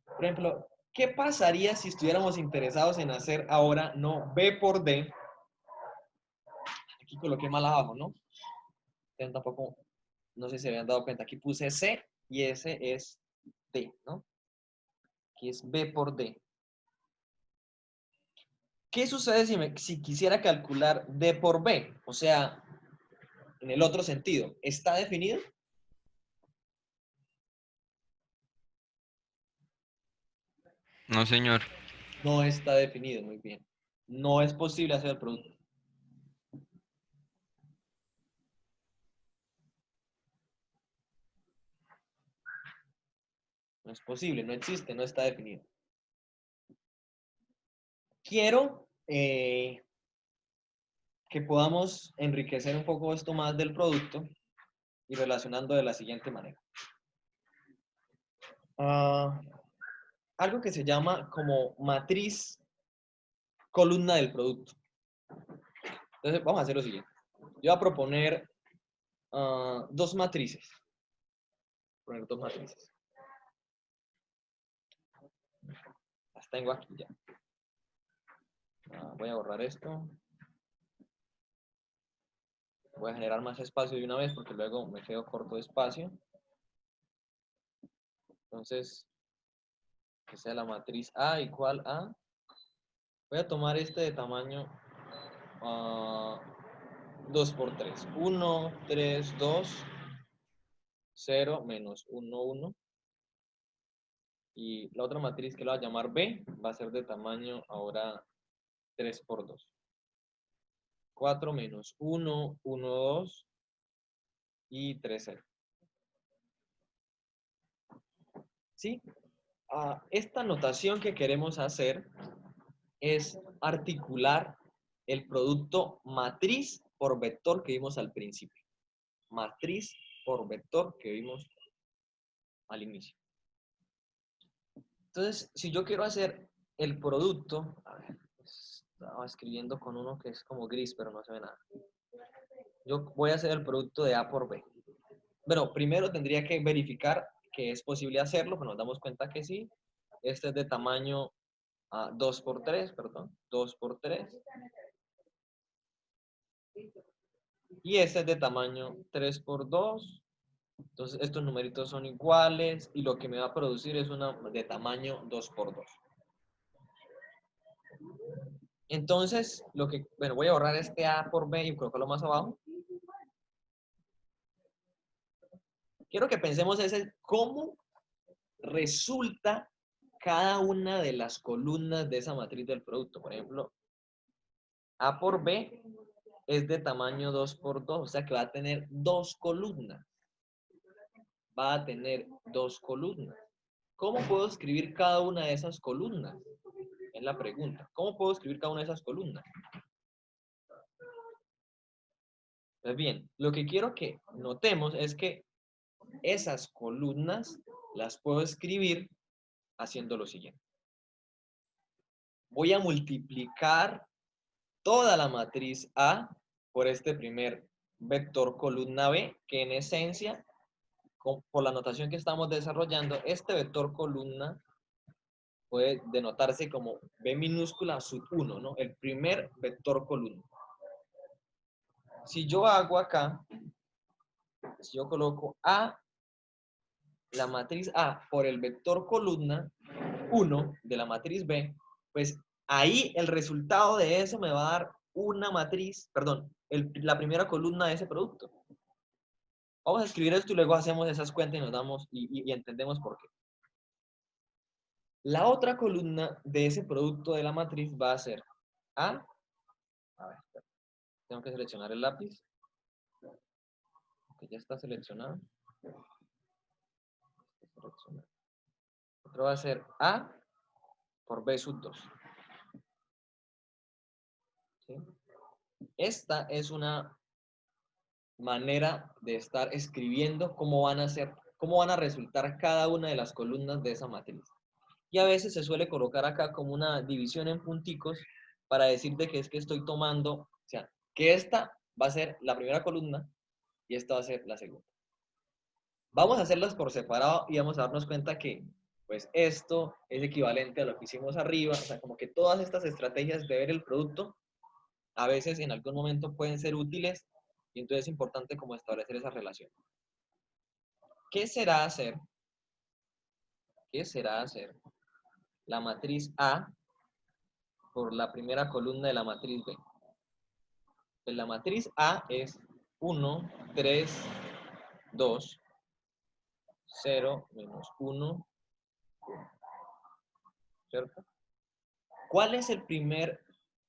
Por ejemplo, ¿qué pasaría si estuviéramos interesados en hacer ahora no B por D? Aquí coloqué mal abajo, ¿no? Ustedes tampoco, no sé si se habían dado cuenta. Aquí puse C y ese es D, ¿no? Aquí es B por D. ¿Qué sucede si quisiera calcular D por B? O sea, en el otro sentido, ¿está definido? No, señor. No está definido, muy bien. No es posible hacer el producto. No es posible, no existe, no está definido. Quiero que podamos enriquecer un poco esto más del producto y relacionando de la siguiente manera. Algo que se llama como matriz columna del producto. Entonces vamos a hacer lo siguiente. Yo voy a proponer dos matrices. Poner dos matrices. Las tengo aquí ya. Voy a borrar esto. Voy a generar más espacio de una vez porque luego me quedo corto de espacio. Entonces, que sea la matriz A igual a... Voy a tomar este de tamaño 2 por 3. 1, 3, 2, 0, menos 1, 1. Y la otra matriz que la voy a llamar B va a ser de tamaño ahora 3 por 2. 4 menos 1, 1, 2 y 3, 0. ¿Sí? esta notación que queremos hacer es articular el producto matriz por vector que vimos al principio. Matriz por vector que vimos al inicio. Entonces, si yo quiero hacer el producto, a ver, estaba escribiendo con uno que es como gris, pero no se ve nada. Yo voy a hacer el producto de A por B. Bueno, primero tendría que verificar que es posible hacerlo, pero nos damos cuenta que sí. Este es de tamaño 2 por 3, perdón, 2 por 3. Y este es de tamaño 3 por 2. Entonces estos numeritos son iguales y lo que me va a producir es una de tamaño 2 por 2. Entonces, bueno, voy a borrar este A por B y colocarlo más abajo. Quiero que pensemos en cómo resulta cada una de las columnas de esa matriz del producto. Por ejemplo, A por B es de tamaño 2 por 2, o sea que va a tener dos columnas. Va a tener dos columnas. ¿Cómo puedo escribir cada una de esas columnas? Es la pregunta. ¿Cómo puedo escribir cada una de esas columnas? Pues bien, lo que quiero que notemos es que esas columnas las puedo escribir haciendo lo siguiente. Voy a multiplicar toda la matriz A por este primer vector columna B, que en esencia, por la notación que estamos desarrollando, este vector columna puede denotarse como B minúscula sub 1, ¿no? El primer vector columna. Si yo hago acá, si yo coloco A, la matriz A por el vector columna 1 de la matriz B, pues ahí el resultado de eso me va a dar una matriz, perdón, la primera columna de ese producto. Vamos a escribir esto y luego hacemos esas cuentas y nos damos y entendemos por qué. La otra columna de ese producto de la matriz va a ser A ver, tengo que seleccionar el lápiz, que ya está seleccionado. Otro va a ser A por B sub 2. ¿Sí? Esta es una manera de estar escribiendo cómo van a resultar cada una de las columnas de esa matriz. Y a veces se suele colocar acá como una división en punticos para decir de que es que estoy tomando, o sea, que esta va a ser la primera columna y esta va a ser la segunda. Vamos a hacerlas por separado y vamos a darnos cuenta que pues esto es equivalente a lo que hicimos arriba, o sea, como que todas estas estrategias de ver el producto a veces en algún momento pueden ser útiles y entonces es importante como establecer esa relación. ¿Qué será hacer la matriz A por la primera columna de la matriz B? Pues la matriz A es 1, 3, 2, 0, menos 1, ¿cierto? ¿Cuál es el primer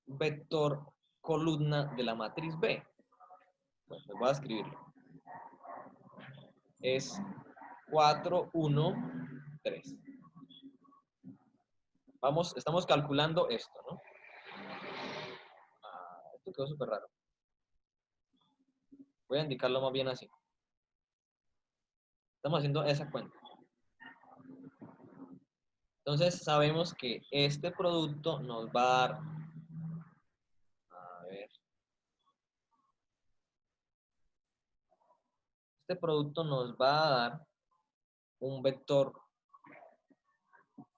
vector columna de la matriz B? Bueno, les voy a escribirlo. Es 4, 1, 3. Estamos calculando esto, ¿no? Esto quedó súper raro. Voy a indicarlo más bien así. Estamos haciendo esa cuenta. Entonces sabemos que este producto nos va a dar, a ver, este producto nos va a dar un vector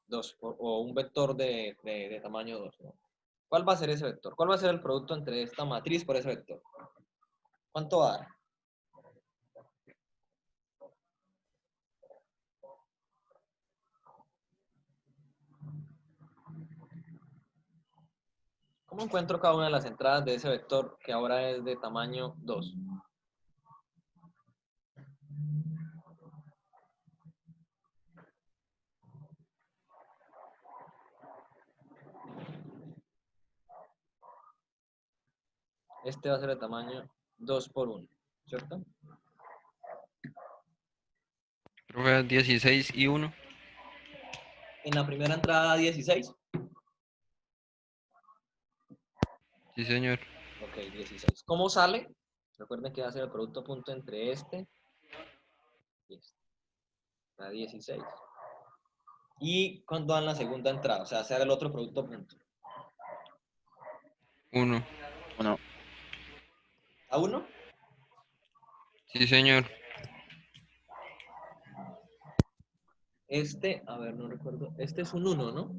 2 o un vector de tamaño 2, ¿no? ¿Cuál va a ser ese vector? ¿Cuál va a ser el producto entre esta matriz por ese vector? ¿Cuánto va a dar? ¿Cómo encuentro cada una de las entradas de ese vector que ahora es de tamaño 2? Este va a ser de tamaño 2 por 1, ¿cierto? Profe, 16 y 1. en la primera entrada 16. Sí, señor. Ok, 16. ¿Cómo sale? Recuerden que va a ser el producto punto entre este y este. La 16. ¿Y cuándo dan la segunda entrada? O sea, hacer el otro producto punto. 1. 1. ¿A 1? Sí, señor. Este, a ver, no recuerdo. Este es un 1, ¿no?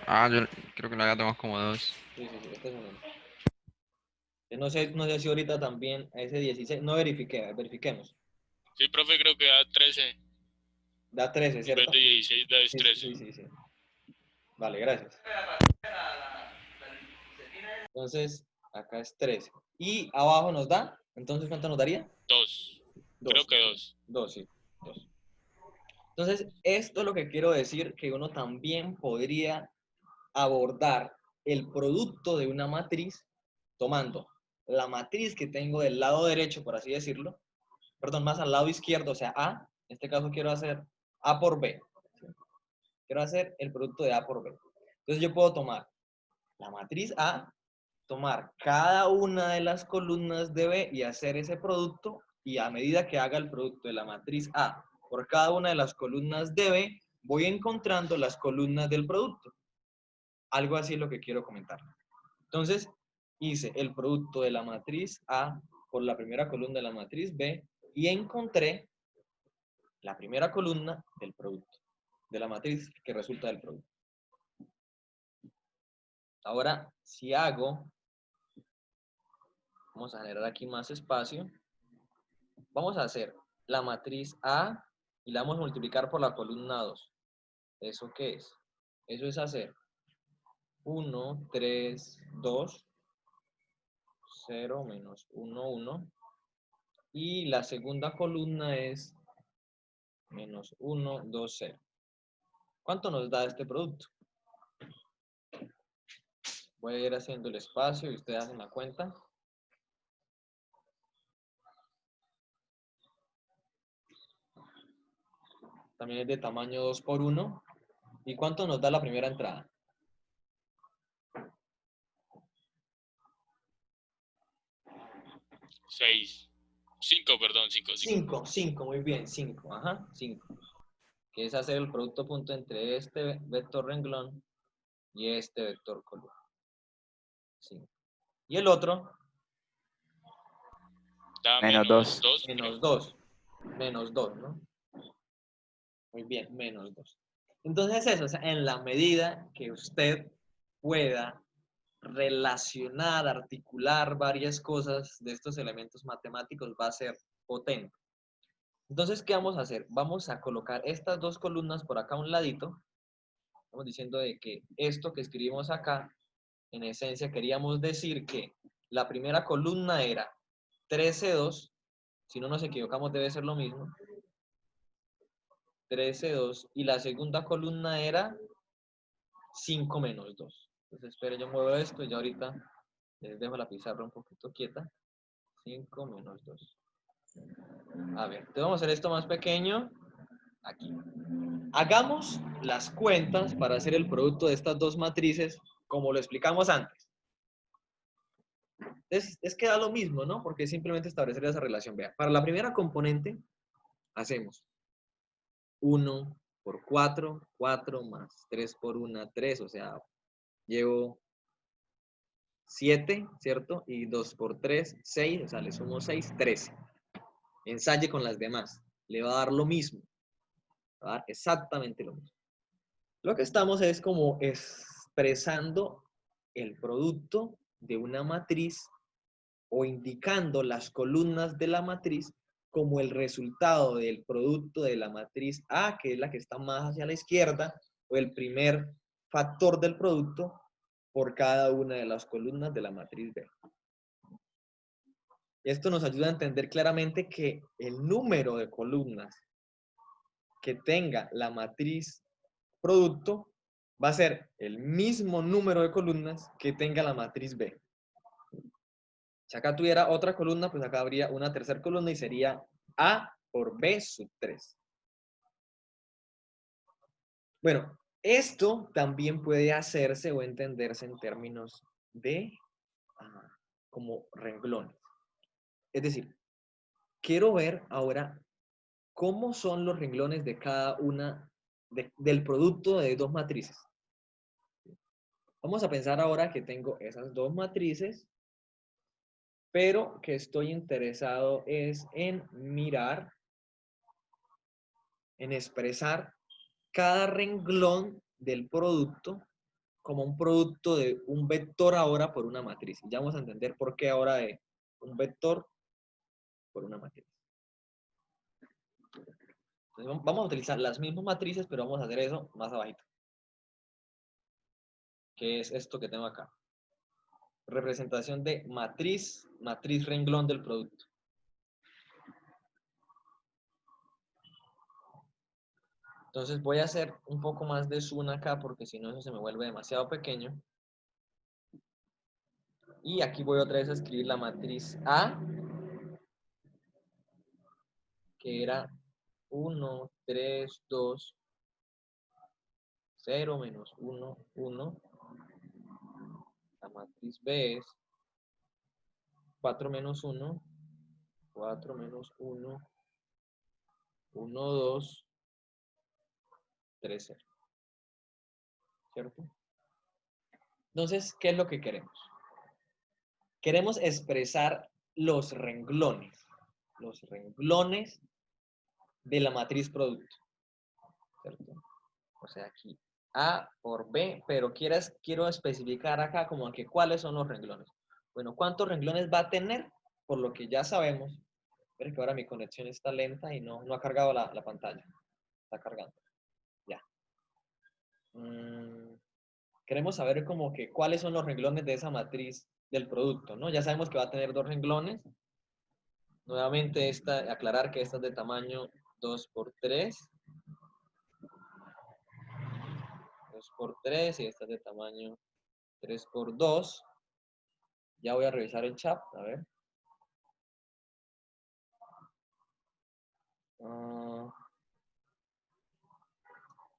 Ah, yo creo que la tenemos como 2. Sí, este es un 1. Yo no sé si ahorita también a ese 16. No verifiqué, verifiquemos. Sí, profe, creo que da 13. Da 13, En ¿cierto? vez de 16 da es Sí, 13. sí. Vale, gracias. Entonces, acá es 13. Y abajo nos da, entonces, ¿cuánto nos daría? 2. 2. Creo que 2. 2, sí. 2. Entonces, esto es lo que quiero decir, que uno también podría abordar el producto de una matriz tomando la matriz que tengo del lado derecho, por así decirlo, perdón, más al lado izquierdo, o sea, A, en este caso quiero hacer A por B. ¿Sí? Quiero hacer el producto de A por B. Entonces yo puedo tomar la matriz A, tomar cada una de las columnas de B y hacer ese producto, y a medida que haga el producto de la matriz A por cada una de las columnas de B, voy encontrando las columnas del producto. Algo así es lo que quiero comentar. Entonces, hice el producto de la matriz A por la primera columna de la matriz B y encontré la primera columna del producto, de la matriz que resulta del producto. Ahora, si hago, vamos a generar aquí más espacio, vamos a hacer la matriz A y la vamos a multiplicar por la columna 2. ¿Eso qué es? Eso es hacer 1, 3, 2, 0, menos 1, 1. Y la segunda columna es menos 1, 2, 0. ¿Cuánto nos da este producto? Voy a ir haciendo el espacio y ustedes hacen la cuenta. También es de tamaño 2 por 1. ¿Y cuánto nos da la primera entrada? 6. 5, perdón, 5. 5, muy bien, 5. Ajá, 5. Que es hacer el producto punto entre este vector renglón y este vector columna. 5. Y el otro, Da Menos menos 2. 2. menos 2. Menos 2, ¿no? Muy bien, menos 2. Entonces eso, o sea, en la medida que usted pueda relacionar, articular varias cosas de estos elementos matemáticos, va a ser potente. Entonces, ¿qué vamos a hacer? Vamos a colocar estas dos columnas por acá a un ladito. Estamos diciendo de que esto que escribimos acá, en esencia queríamos decir que la primera columna era 13,2. Si no nos equivocamos, debe ser lo mismo. 13,2. Y la segunda columna era 5 menos 2. Entonces, espere, yo muevo esto y ya ahorita les dejo la pizarra un poquito quieta. 5 menos 2. A ver, te vamos a hacer esto más pequeño. Aquí. Hagamos las cuentas para hacer el producto de estas dos matrices como lo explicamos antes. Es que da lo mismo, ¿no? Porque simplemente establecer esa relación. Vea, para la primera componente hacemos 1 por 4, 4 más 3 por 1, 3, o sea, llevo 7, ¿cierto? Y 2 por 3, 6, o sea, le sumo 6, 13. Ensaye con las demás. Le va a dar lo mismo. Va a dar exactamente lo mismo. Lo que estamos es como expresando el producto de una matriz o indicando las columnas de la matriz como el resultado del producto de la matriz A, que es la que está más hacia la izquierda, o el primer factor del producto por cada una de las columnas de la matriz B. Y esto nos ayuda a entender claramente que el número de columnas que tenga la matriz producto va a ser el mismo número de columnas que tenga la matriz B. Si acá tuviera otra columna, pues acá habría una tercera columna y sería A por B sub 3. Bueno, esto también puede hacerse o entenderse en términos de como renglones. Es decir, quiero ver ahora cómo son los renglones de cada una del producto de dos matrices. Vamos a pensar ahora que tengo esas dos matrices, pero que estoy interesado es en mirar, en expresar cada renglón del producto como un producto de un vector ahora por una matriz. Ya vamos a entender por qué ahora de un vector por una matriz. Entonces, vamos a utilizar las mismas matrices, pero vamos a hacer eso más abajito. Que es esto que tengo acá. Representación de matriz renglón del producto. Entonces voy a hacer un poco más de zoom acá porque si no eso se me vuelve demasiado pequeño. Y aquí voy otra vez a escribir la matriz A, que era 1, 3, 2, 0, menos 1, 1. La matriz B es 4 menos 1, 4 menos 1, 1, 2, 3, 0. ¿Cierto? Entonces, ¿qué es lo que queremos? Queremos expresar los renglones de la matriz producto. ¿Cierto? O sea, aquí A por B, pero quiero especificar acá como que cuáles son los renglones. Bueno, ¿cuántos renglones va a tener? Por lo que ya sabemos. Pero que ahora mi conexión está lenta y no ha cargado la pantalla. Está cargando. Ya. Queremos saber como que cuáles son los renglones de esa matriz del producto, ¿no? Ya sabemos que va a tener dos renglones. Nuevamente aclarar que esta es de tamaño 2 por 3. 2 por 3 y esta es de tamaño 3 por 2. Ya voy a revisar el chat, a ver.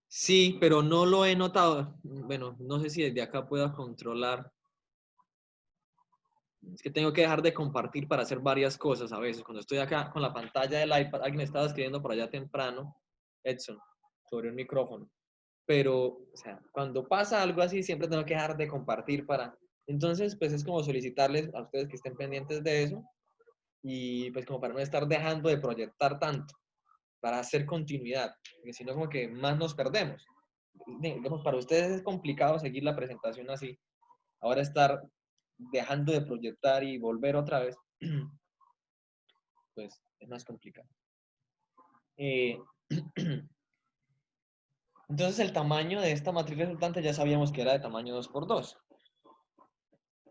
Sí, pero no lo he notado. Bueno, no sé si desde acá pueda controlar. Es que tengo que dejar de compartir para hacer varias cosas a veces. Cuando estoy acá con la pantalla del iPad, alguien me estaba escribiendo por allá temprano, Edson, sobre un micrófono. Pero, o sea, cuando pasa algo así, siempre tengo que dejar de compartir para... Entonces, pues es como solicitarles a ustedes que estén pendientes de eso y pues como para no estar dejando de proyectar tanto, para hacer continuidad, porque si no como que más nos perdemos. Digamos, para ustedes es complicado seguir la presentación así. Ahora estar dejando de proyectar y volver otra vez, pues es más complicado. Entonces el tamaño de esta matriz resultante ya sabíamos que era de tamaño 2 por 2,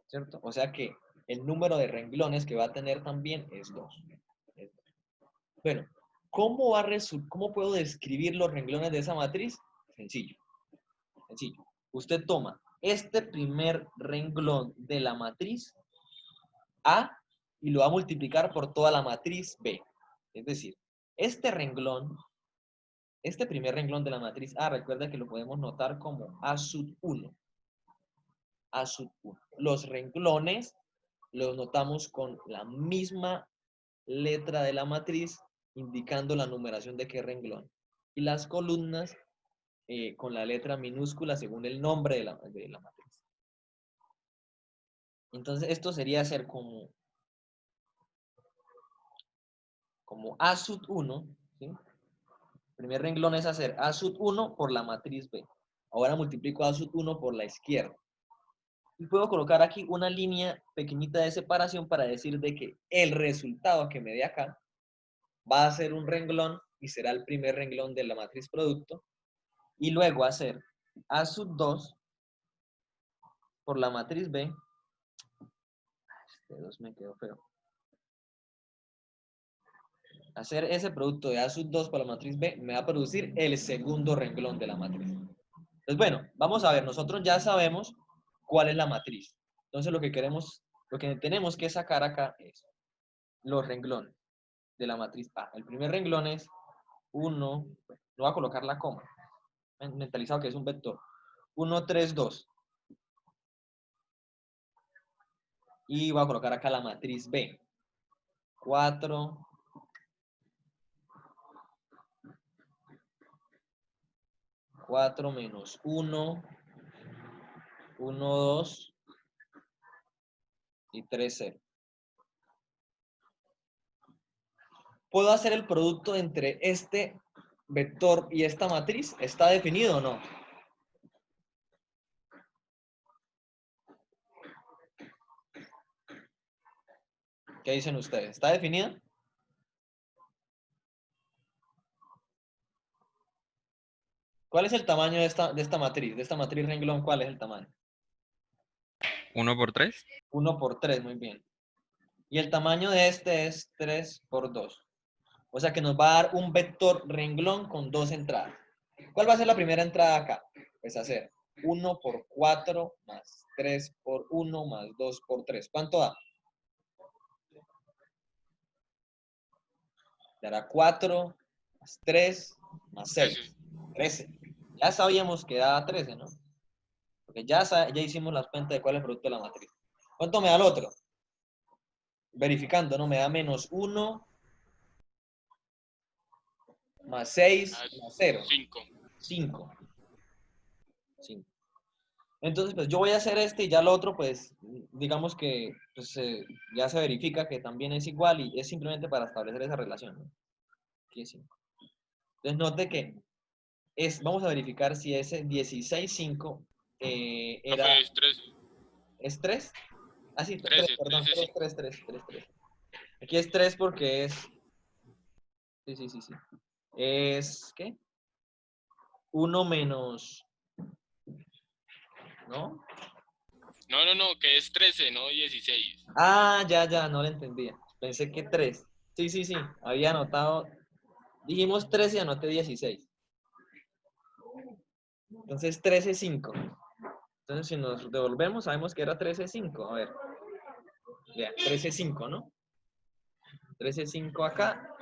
¿cierto? O sea que el número de renglones que va a tener también es 2. Bueno, ¿cómo puedo describir los renglones de esa matriz? Sencillo. Sencillo. Usted toma este primer renglón de la matriz A y lo va a multiplicar por toda la matriz B. Es decir, este primer renglón de la matriz A, recuerda que lo podemos notar como A sub 1. A sub 1. Los renglones los notamos con la misma letra de la matriz, indicando la numeración de qué renglón. Y las columnas con la letra minúscula según el nombre de la matriz. Entonces, esto sería hacer como A sub 1, ¿sí? El primer renglón es hacer A sub 1 por la matriz B. Ahora multiplico A sub 1 por la izquierda. Y puedo colocar aquí una línea pequeñita de separación para decir de que el resultado que me dé acá va a ser un renglón y será el primer renglón de la matriz producto. Y luego hacer A sub 2 por la matriz B. Este 2 me quedó feo. Hacer ese producto de A sub 2 por la matriz B me va a producir el segundo renglón de la matriz. Entonces, bueno, vamos a ver, nosotros ya sabemos cuál es la matriz. Entonces, lo que tenemos que sacar acá es los renglones. de la matriz A. El primer renglón es 1, no voy a colocar la coma, mentalizado que es un vector. 1, 3, 2. Y voy a colocar acá la matriz B. 4, 4 menos 1, 1, 2 y 3, 0. ¿Puedo hacer el producto entre este vector y esta matriz? ¿Está definido o no? ¿Qué dicen ustedes? ¿Está definida? ¿Cuál es el tamaño de esta matriz? De esta matriz renglón, ¿cuál es el tamaño? 1 por 3. 1 por 3, muy bien. Y el tamaño de este es 3 por 2. O sea que nos va a dar un vector renglón con 2 entradas. ¿Cuál va a ser la primera entrada acá? Pues hacer 1 por 4 más 3 por 1 más 2 por 3. ¿Cuánto da? Dará 4 más 3 más 6. 13. Ya sabíamos que daba 13, ¿no? Porque ya hicimos las cuentas de cuál es el producto de la matriz. ¿Cuánto me da el otro? Verificando, ¿no? Me da menos 1 más 6 más 0. 5. 5. Entonces, pues yo voy a hacer este y ya lo otro, pues, digamos que pues, ya se verifica que también es igual y es simplemente para establecer esa relación, ¿no? Aquí es 5. Entonces, note que vamos a verificar si ese 16,5 era... Profe, es 13. ¿Es 3? Ah, sí, 3, 13, perdón, 13, 3. Aquí es 3 porque es... Sí. Es, ¿qué? 1 menos... ¿No? No, que es 13, no 16. Ah, ya, no lo entendía. Pensé que 3. Sí, había anotado... Dijimos 13 y anoté 16. Entonces 13,5. Entonces si nos devolvemos, sabemos que era 13,5. A ver. Vean, 13,5, ¿no? 13,5 acá.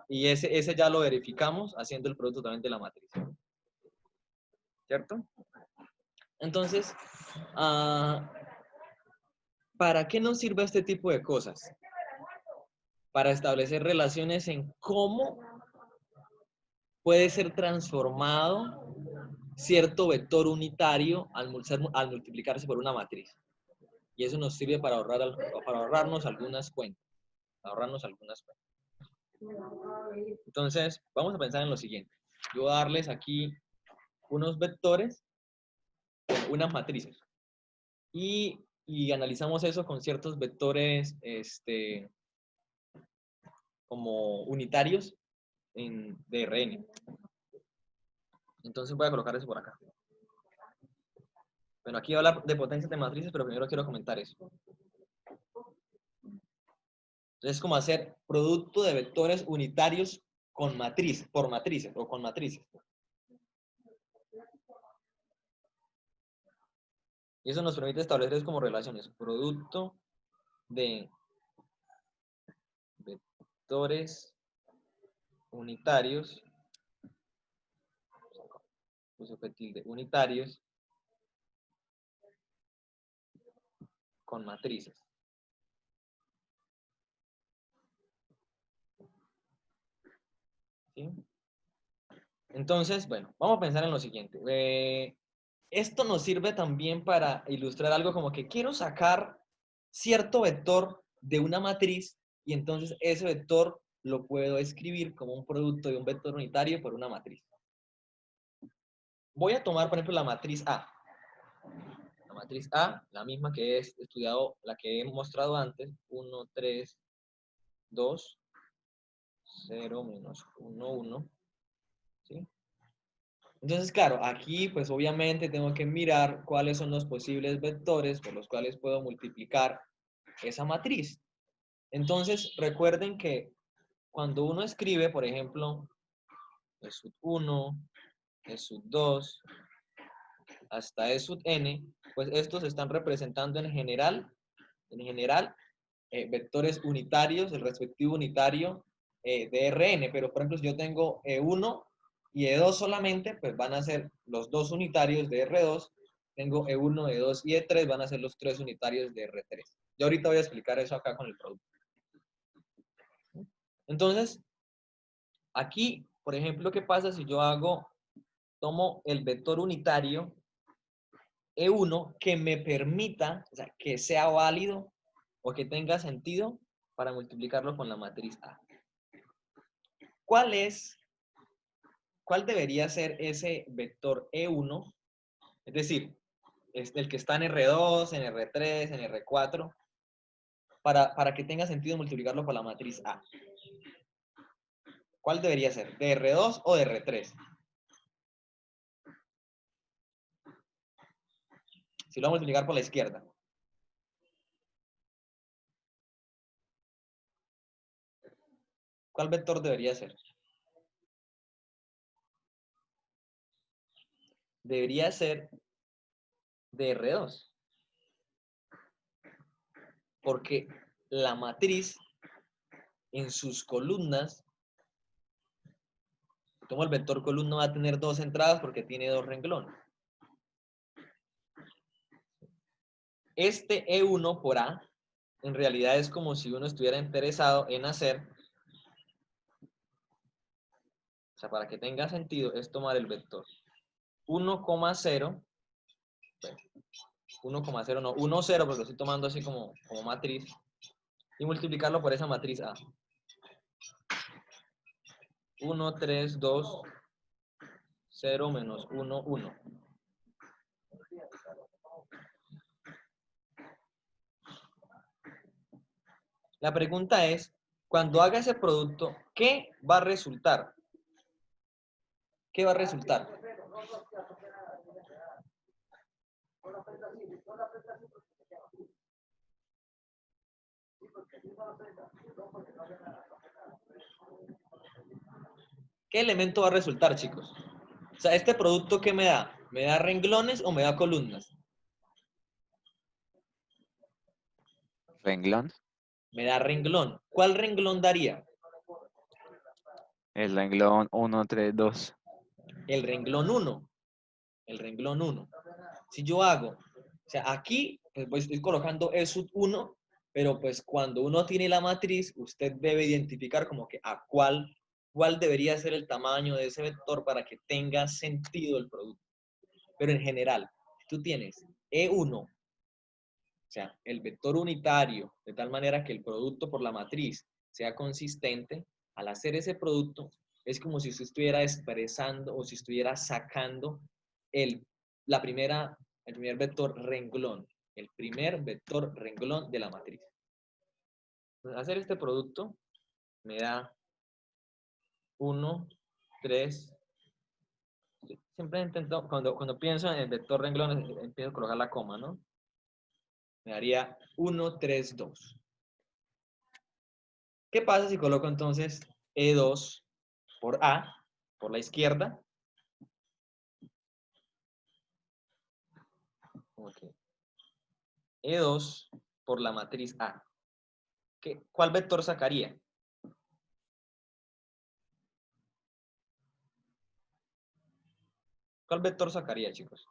Y ese ya lo verificamos haciendo el producto también de la matriz. ¿Cierto? Entonces, ¿para qué nos sirve este tipo de cosas? Para establecer relaciones en cómo puede ser transformado cierto vector unitario al multiplicarse por una matriz. Y eso nos sirve para ahorrarnos algunas cuentas. Entonces, vamos a pensar en lo siguiente. Yo voy a darles aquí unos vectores, unas matrices. Y analizamos eso con ciertos vectores como unitarios de Rn. Entonces voy a colocar eso por acá. Bueno, aquí voy a hablar de potencias de matrices, pero primero quiero comentar eso. Entonces es como hacer producto de vectores unitarios con matrices, por matrices o con matrices. Y eso nos permite establecer como relaciones. Producto de vectores unitarios, unitarios con matrices. ¿Sí? Entonces, bueno, vamos a pensar en lo siguiente. Esto nos sirve también para ilustrar algo como que quiero sacar cierto vector de una matriz y entonces ese vector lo puedo escribir como un producto de un vector unitario por una matriz. Voy a tomar, por ejemplo, la matriz A. La matriz A, la misma que he estudiado, la que he mostrado antes, 1, 3, 2, 0, menos 1, 1. ¿Sí? Entonces, claro, aquí pues obviamente tengo que mirar cuáles son los posibles vectores por los cuales puedo multiplicar esa matriz. Entonces, recuerden que cuando uno escribe, por ejemplo, E sub 1, E sub 2, hasta E sub n, pues estos están representando en general vectores unitarios, el respectivo unitario de Rn, pero por ejemplo, si yo tengo E1 y E2 solamente, pues van a ser los dos unitarios de R2. Tengo E1, E2 y E3, van a ser los tres unitarios de R3. Yo ahorita voy a explicar eso acá con el producto. Entonces, aquí, por ejemplo, ¿qué pasa si yo tomo el vector unitario E1 que me permita, o sea, que sea válido o que tenga sentido para multiplicarlo con la matriz A? ¿Cuál debería ser ese vector E1? Es decir, es el que está en R2, en R3, en R4, para que tenga sentido multiplicarlo por la matriz A. ¿Cuál debería ser? ¿De R2 o de R3? Si lo voy a multiplicar por la izquierda. ¿Cuál vector debería ser? Debería ser de R2. Porque la matriz en sus columnas, como el vector columna va a tener dos entradas porque tiene dos renglones. Este E1 por A, en realidad es como si uno estuviera interesado en hacer, o sea, para que tenga sentido, es tomar el vector 1,0, 1,0 no, 1, 0, porque lo estoy tomando así como matriz, y multiplicarlo por esa matriz A. 1, 3, 2, 0, menos 1, 1. La pregunta es, cuando haga ese producto, ¿qué va a resultar? ¿Qué va a resultar? ¿Qué elemento va a resultar, chicos? O sea, ¿este producto qué me da? ¿Me da renglones o me da columnas? Renglón. Me da renglón. ¿Cuál renglón daría? El renglón 1, 3, 2. El renglón 1. El renglón 1. Si yo hago, o sea, aquí pues estoy colocando E sub 1, pero pues cuando uno tiene la matriz, usted debe identificar como que a cuál debería ser el tamaño de ese vector para que tenga sentido el producto. Pero en general, si tú tienes E1, o sea, el vector unitario, de tal manera que el producto por la matriz sea consistente, al hacer ese producto, es como si usted estuviera expresando o si estuviera sacando el primer vector renglón, el primer vector renglón de la matriz. Entonces, hacer este producto me da 1, 3. Siempre intento, cuando pienso en el vector renglón, empiezo a colocar la coma, ¿no? Me daría 1, 3, 2. ¿Qué pasa si coloco entonces E2 por A, por la izquierda? Okay. E2 por la matriz A. ¿Cuál vector sacaría? ¿Cuál vector sacaría, chicos?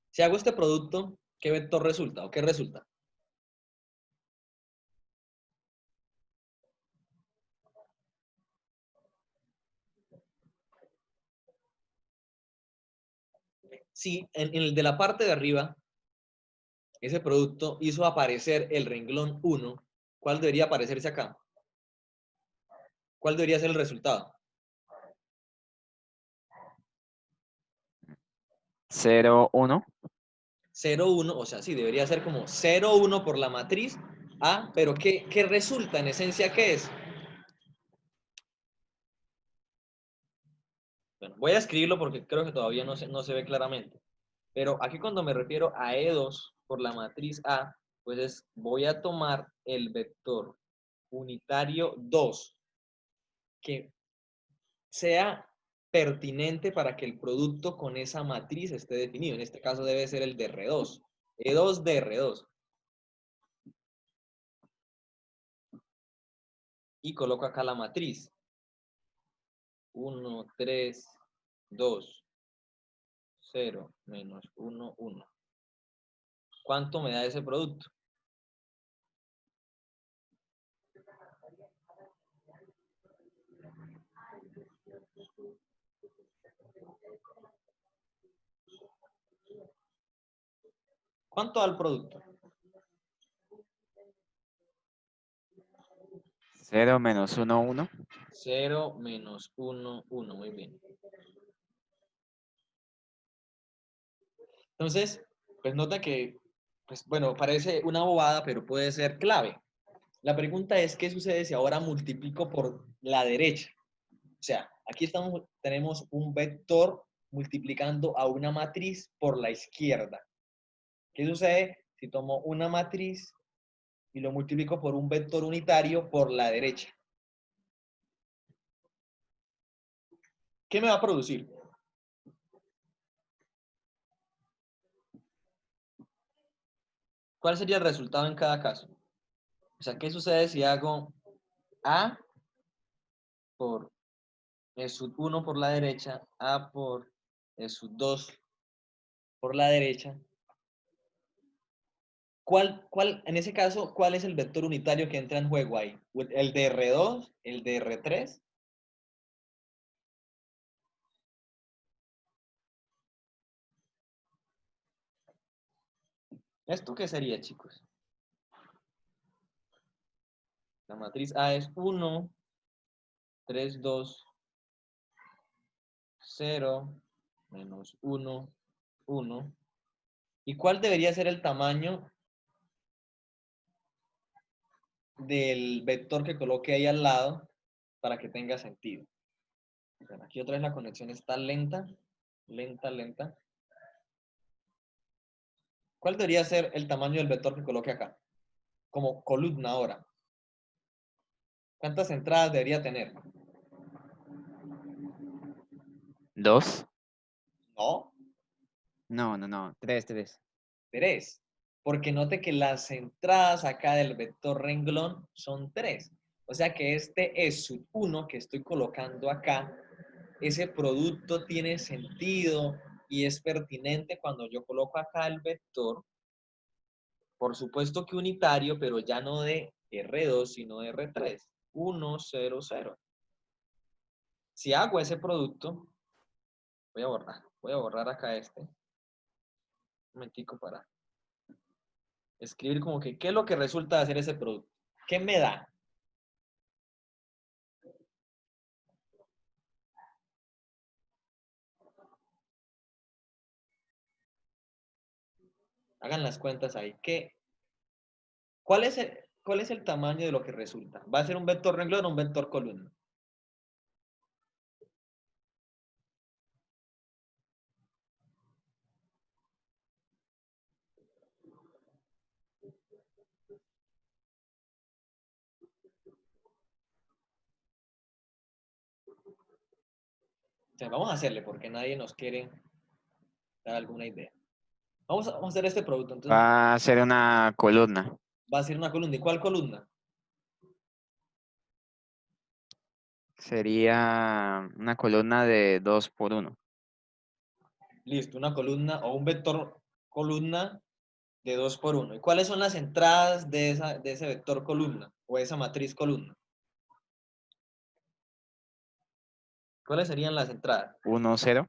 Si hago este producto, ¿qué vector resulta o qué resulta? Si en el de la parte de arriba, ese producto hizo aparecer el renglón 1, ¿cuál debería aparecerse acá? ¿Cuál debería ser el resultado? 0, 1. 0, 1, o sea, sí, debería ser como 0, 1 por la matriz A, pero ¿qué resulta en esencia? ¿Qué es? Bueno, voy a escribirlo porque creo que todavía no se ve claramente. Pero aquí cuando me refiero a E2 por la matriz A, pues voy a tomar el vector unitario 2, que sea pertinente para que el producto con esa matriz esté definido. En este caso debe ser el de R2. E2 de R2. Y coloco acá la matriz. 1, 3, 2, 0, menos 1, 1. ¿Cuánto me da ese producto? ¿Cuánto da el producto? 0 menos 1, 1. 0 menos 1, 1. Muy bien. Entonces, pues nota que, pues bueno, parece una bobada, pero puede ser clave. La pregunta es, ¿qué sucede si ahora multiplico por la derecha? O sea, aquí tenemos un vector multiplicando a una matriz por la izquierda. ¿Qué sucede si tomo una matriz y lo multiplico por un vector unitario por la derecha? ¿Qué me va a producir? ¿Cuál sería el resultado en cada caso? O sea, ¿qué sucede si hago A por E sub 1 por la derecha, A por E sub 2 por la derecha? En ese caso, ¿cuál es el vector unitario que entra en juego ahí? ¿El de R2? ¿El de R3? ¿Esto qué sería, chicos? La matriz A es 1, 3, 2, 0, menos 1, 1. ¿Y cuál debería ser el tamaño del vector que coloque ahí al lado para que tenga sentido? Bueno, aquí otra vez la conexión está lenta, lenta, lenta. ¿Cuál debería ser el tamaño del vector que coloque acá? Como columna ahora. ¿Cuántas entradas debería tener? 2. No, No. 3, 3. 3. Porque note que las entradas acá del vector renglón son 3. O sea que este es sub 1 que estoy colocando acá, ese producto tiene sentido y es pertinente cuando yo coloco acá el vector. Por supuesto que unitario, pero ya no de R2, sino de R3. 1, 0, 0. Si hago ese producto, voy a borrar acá este. Un momentico para escribir como que, ¿qué es lo que resulta de hacer ese producto? ¿Qué me da? Hagan las cuentas ahí. ¿Cuál es el tamaño de lo que resulta? ¿Va a ser un vector renglón o un vector columna? O sea, vamos a hacerle porque nadie nos quiere dar alguna idea. Vamos a hacer este producto. Entonces, Va a ser una columna. va a ser una columna. ¿Y cuál columna? Sería una columna de 2 por 1. Listo, una columna o un vector columna de 2 por 1. ¿Y cuáles son las entradas de ese vector columna o esa matriz columna? ¿Cuáles serían las entradas? 1, 0.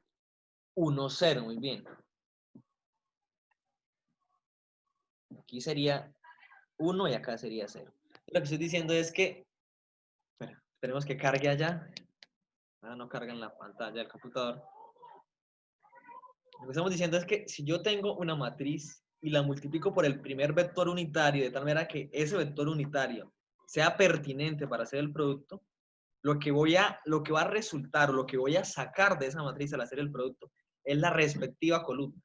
1, 0, muy bien. Aquí sería 1 y acá sería 0. Lo que estoy diciendo es que, bueno, tenemos que cargue allá. Ahora no carga en la pantalla del computador. Lo que estamos diciendo es que si yo tengo una matriz y la multiplico por el primer vector unitario, de tal manera que ese vector unitario sea pertinente para hacer el producto, lo que va a resultar, o lo que voy a sacar de esa matriz al hacer el producto, es la respectiva columna.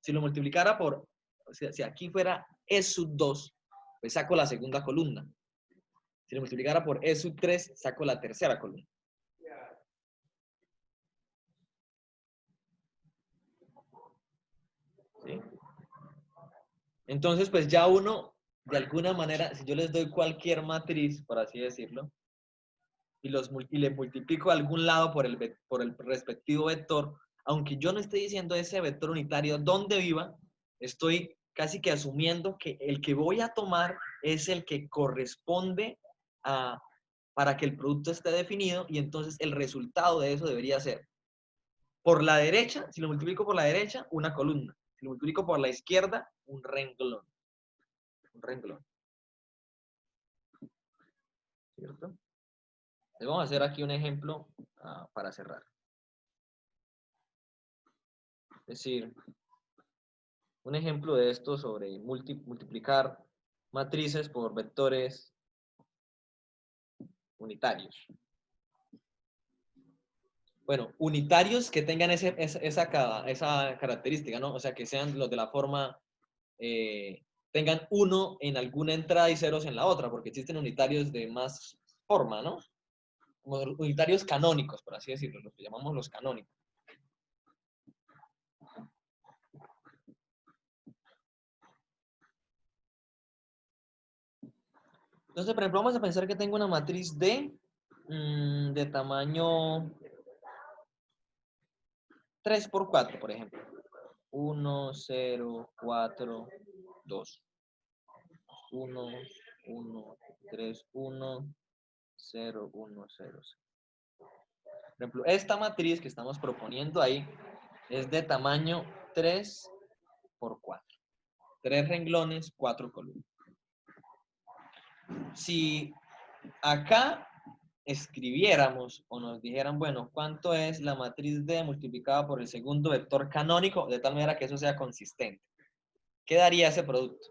Si lo multiplicara por, o sea, si aquí fuera E sub 2, pues saco la segunda columna. Si lo multiplicara por E sub 3, saco la tercera columna. ¿Sí? Entonces, pues ya uno, de alguna manera, si yo les doy cualquier matriz, por así decirlo, y le multiplico a algún lado por el respectivo vector, aunque yo no esté diciendo ese vector unitario dónde viva, estoy casi que asumiendo que el que voy a tomar es el que corresponde para que el producto esté definido, y entonces el resultado de eso debería ser, por la derecha, si lo multiplico por la derecha, una columna. Si lo multiplico por la izquierda, un renglón. Un renglón. ¿Cierto? Entonces vamos a hacer aquí un ejemplo para cerrar. Es decir, un ejemplo de esto sobre multiplicar matrices por vectores unitarios. Bueno, unitarios que tengan esa característica, ¿no? O sea, que sean los de la forma, tengan 1 en alguna entrada y ceros en la otra, porque existen unitarios de más forma, ¿no? Como unitarios canónicos, por así decirlo, los que llamamos los canónicos. Entonces, por ejemplo, vamos a pensar que tengo una matriz de tamaño 3 por 4, por ejemplo. 1, 0, 4, 2. 1, 1, 3, 1, 0, 1, 0. Por ejemplo, esta matriz que estamos proponiendo ahí es de tamaño 3 por 4. 3 renglones, 4 columnas. Si acá escribiéramos o nos dijeran, bueno, ¿cuánto es la matriz D multiplicada por el segundo vector canónico? De tal manera que eso sea consistente. ¿Qué daría ese producto?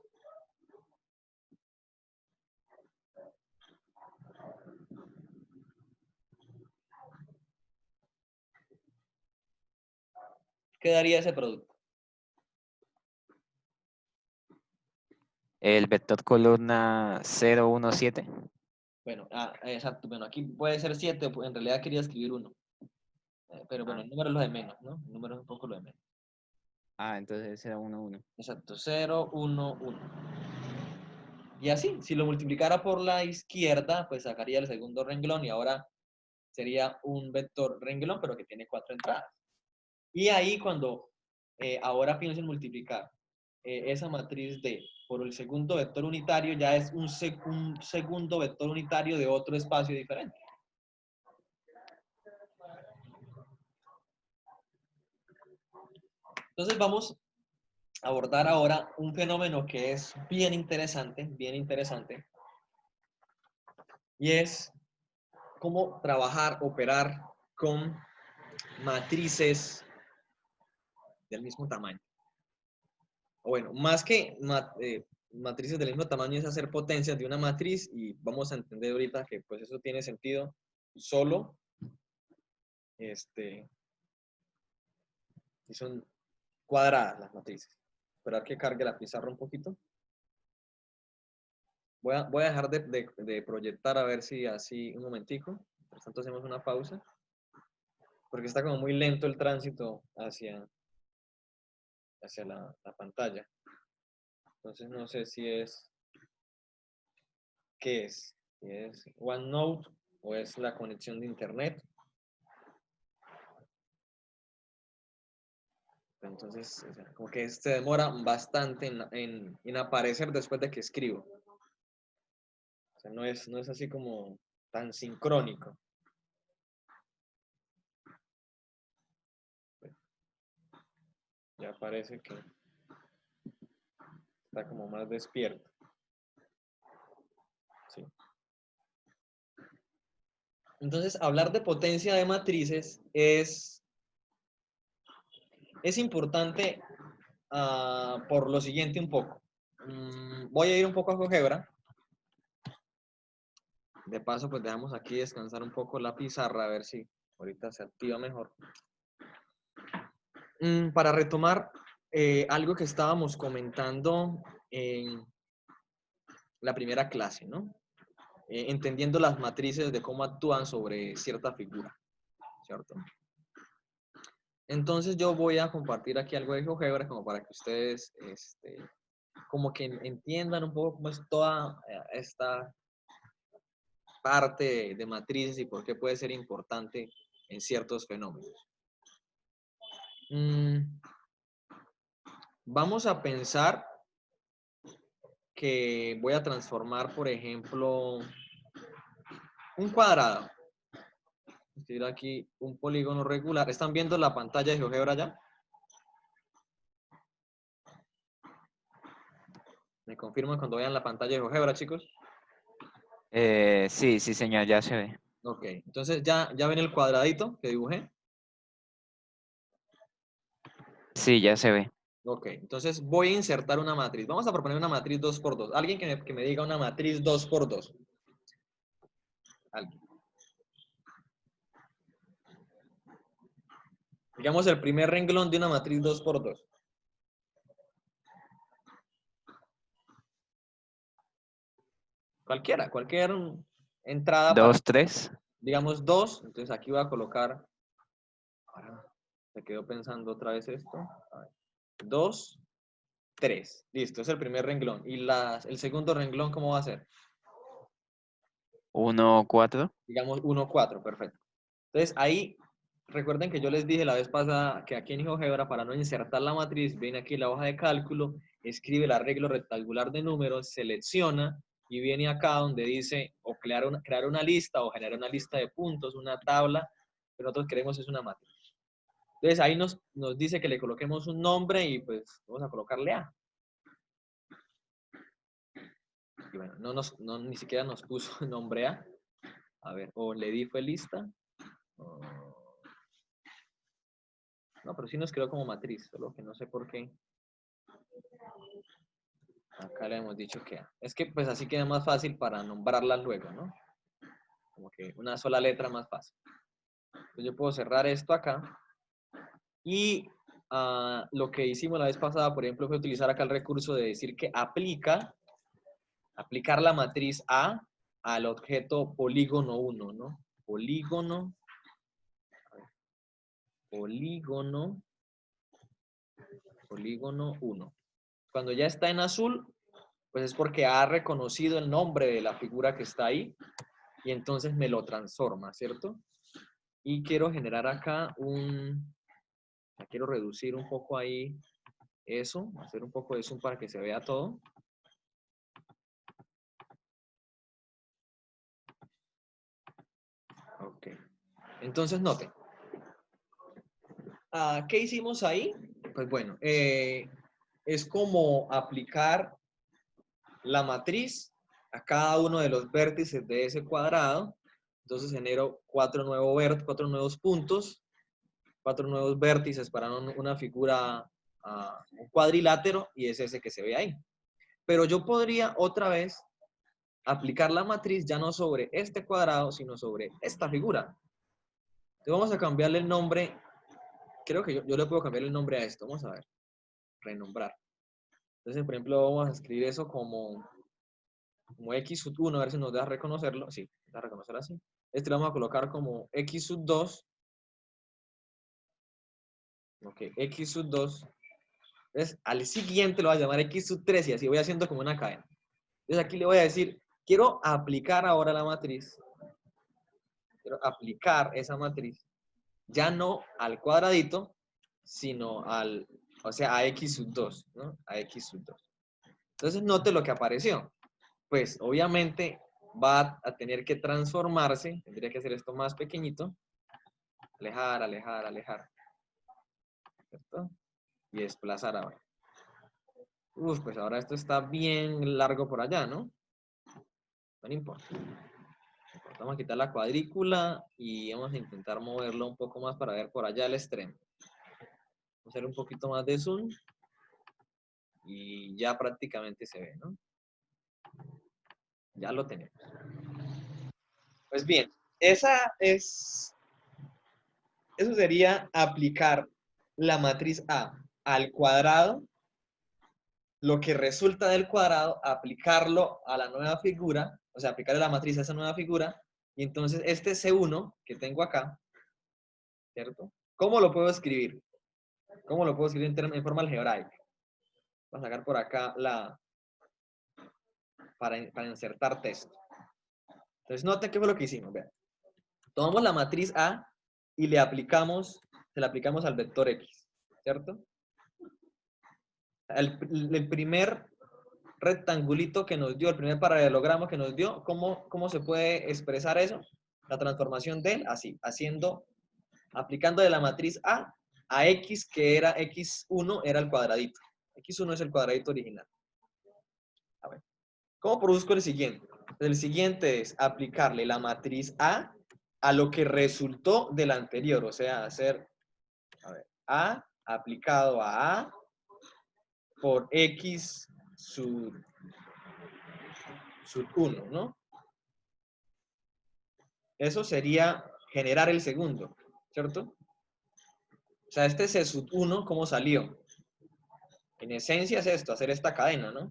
¿Qué daría ese producto? El vector columna 0, 1, 7. Bueno, exacto. Bueno, aquí puede ser 7, en realidad quería escribir 1. Pero bueno, el número es lo de menos, ¿no? El número es un poco lo de menos. Entonces 0, 1, 1. Exacto, 0, 1, 1. Y así, si lo multiplicara por la izquierda, pues sacaría el segundo renglón y ahora sería un vector renglón, pero que tiene 4 entradas. Y ahí cuando ahora pienso en multiplicar esa matriz D por el segundo vector unitario, ya es un segundo vector unitario de otro espacio diferente. Entonces vamos a abordar ahora un fenómeno que es bien interesante, y es cómo trabajar, operar con matrices del mismo tamaño. O bueno, más que matrices del mismo tamaño es hacer potencias de una matriz, y vamos a entender ahorita que pues eso tiene sentido solo si son cuadradas las matrices. Esperar que cargue la pizarra un poquito. Voy a dejar de proyectar a ver si así un momentico. Por tanto hacemos una pausa. Porque está como muy lento el tránsito hacia la pantalla. Entonces no sé si es... ¿Qué es? Si es OneNote o es la conexión de internet. Entonces, o sea, como que se demora bastante en aparecer después de que escribo. O sea, no es así como tan sincrónico. Ya parece que está como más despierto. Sí. Entonces, hablar de potencia de matrices es importante por lo siguiente un poco. Voy a ir un poco a GeoGebra. De paso, pues dejamos aquí descansar un poco la pizarra, a ver si ahorita se activa mejor. Para retomar algo que estábamos comentando en la primera clase, ¿no? entendiendo las matrices de cómo actúan sobre cierta figura, ¿cierto? Entonces yo voy a compartir aquí algo de GeoGebra como para que ustedes como que entiendan un poco cómo es toda esta parte de matrices y por qué puede ser importante en ciertos fenómenos. Vamos a pensar que voy a transformar, por ejemplo, un cuadrado. Escribir aquí un polígono regular. ¿Están viendo la pantalla de GeoGebra ya? ¿Me confirman cuando vean la pantalla de GeoGebra, chicos? Sí, sí, señor, ya se ve. Ok, entonces ya ven el cuadradito que dibujé. Sí, ya se ve. Ok, entonces voy a insertar una matriz. Vamos a proponer una matriz 2×2. Alguien que me diga una matriz 2×2. Alguien. Digamos el primer renglón de una matriz 2×2. Cualquier entrada para, 2, 3. digamos 2. Entonces aquí voy a colocar, ahora me quedo pensando otra vez esto. A ver, 2, 3. Listo, es el primer renglón. ¿Y el segundo renglón cómo va a ser? 1, 4. Digamos 1, 4, perfecto. Entonces ahí, recuerden que yo les dije la vez pasada que aquí en GeoGebra, para no insertar la matriz, viene aquí la hoja de cálculo, escribe el arreglo rectangular de números, selecciona y viene acá donde dice o crear una lista o generar una lista de puntos, una tabla, que nosotros queremos es una matriz. Entonces ahí nos dice que le coloquemos un nombre y pues vamos a colocarle A. Y bueno, ni siquiera nos puso nombre A. A ver, o le di fue lista. No, pero sí nos quedó como matriz, solo que no sé por qué. Acá le hemos dicho que A. Es que pues así queda más fácil para nombrarla luego, ¿no? Como que una sola letra más fácil. Entonces yo puedo cerrar esto acá. Y lo que hicimos la vez pasada, por ejemplo, fue utilizar acá el recurso de decir que aplicar la matriz A al objeto polígono 1, ¿no? Polígono 1. Cuando ya está en azul, pues es porque ha reconocido el nombre de la figura que está ahí y entonces me lo transforma, ¿cierto? Y quiero generar acá quiero reducir un poco ahí eso, hacer un poco de zoom para que se vea todo. Ok. Entonces noten. ¿Qué hicimos ahí? Pues bueno, es como aplicar la matriz a cada uno de los vértices de ese cuadrado. Entonces genero 4 nuevos puntos, 4 nuevos vértices para una figura, un cuadrilátero, y es ese que se ve ahí. Pero yo podría otra vez aplicar la matriz ya no sobre este cuadrado, sino sobre esta figura. Entonces vamos a cambiarle el nombre. Creo que yo le puedo cambiar el nombre a esto. Vamos a ver. Renombrar. Entonces, por ejemplo, vamos a escribir eso como x1, a ver si nos deja reconocerlo. Sí, nos deja reconocer así. Este lo vamos a colocar como x2. Ok, x2. Entonces, al siguiente lo voy a llamar x3 y así voy haciendo como una cadena. Entonces, aquí le voy a decir, quiero aplicar ahora la matriz. Quiero aplicar esa matriz. Ya no al cuadradito, sino a x2, ¿no? A x2. Entonces, note lo que apareció. Pues, obviamente, va a tener que transformarse. Tendría que hacer esto más pequeñito. Alejar, alejar, alejar. ¿Cierto? Y desplazar ahora. Pues ahora esto está bien largo por allá, ¿no? No importa. Vamos a quitar la cuadrícula y vamos a intentar moverlo un poco más para ver por allá el extremo. Vamos a hacer un poquito más de zoom. Y ya prácticamente se ve, ¿no? Ya lo tenemos. Pues bien, eso sería aplicar la matriz A al cuadrado, lo que resulta del cuadrado, aplicarlo a la nueva figura, o sea, aplicarle la matriz a esa nueva figura, y entonces este C1 que tengo acá, ¿cierto? ¿Cómo lo puedo escribir? ¿Cómo lo puedo escribir en forma algebraica? Voy a sacar por acá para insertar texto. Entonces, noten qué fue lo que hicimos. Vean. Tomamos la matriz A y se la aplicamos al vector X, ¿cierto? El primer rectangulito que nos dio, el primer paralelogramo que nos dio, ¿cómo se puede expresar eso? La transformación de él, así, aplicando de la matriz A X, que era X1, era el cuadradito. X1 es el cuadradito original. A ver, ¿cómo produzco el siguiente? El siguiente es aplicarle la matriz A lo que resultó del anterior, o sea, hacer, a ver, A aplicado a A por X sub 1, ¿no? Eso sería generar el segundo, ¿cierto? O sea, este C sub 1, ¿cómo salió? En esencia es esto, hacer esta cadena, ¿no? O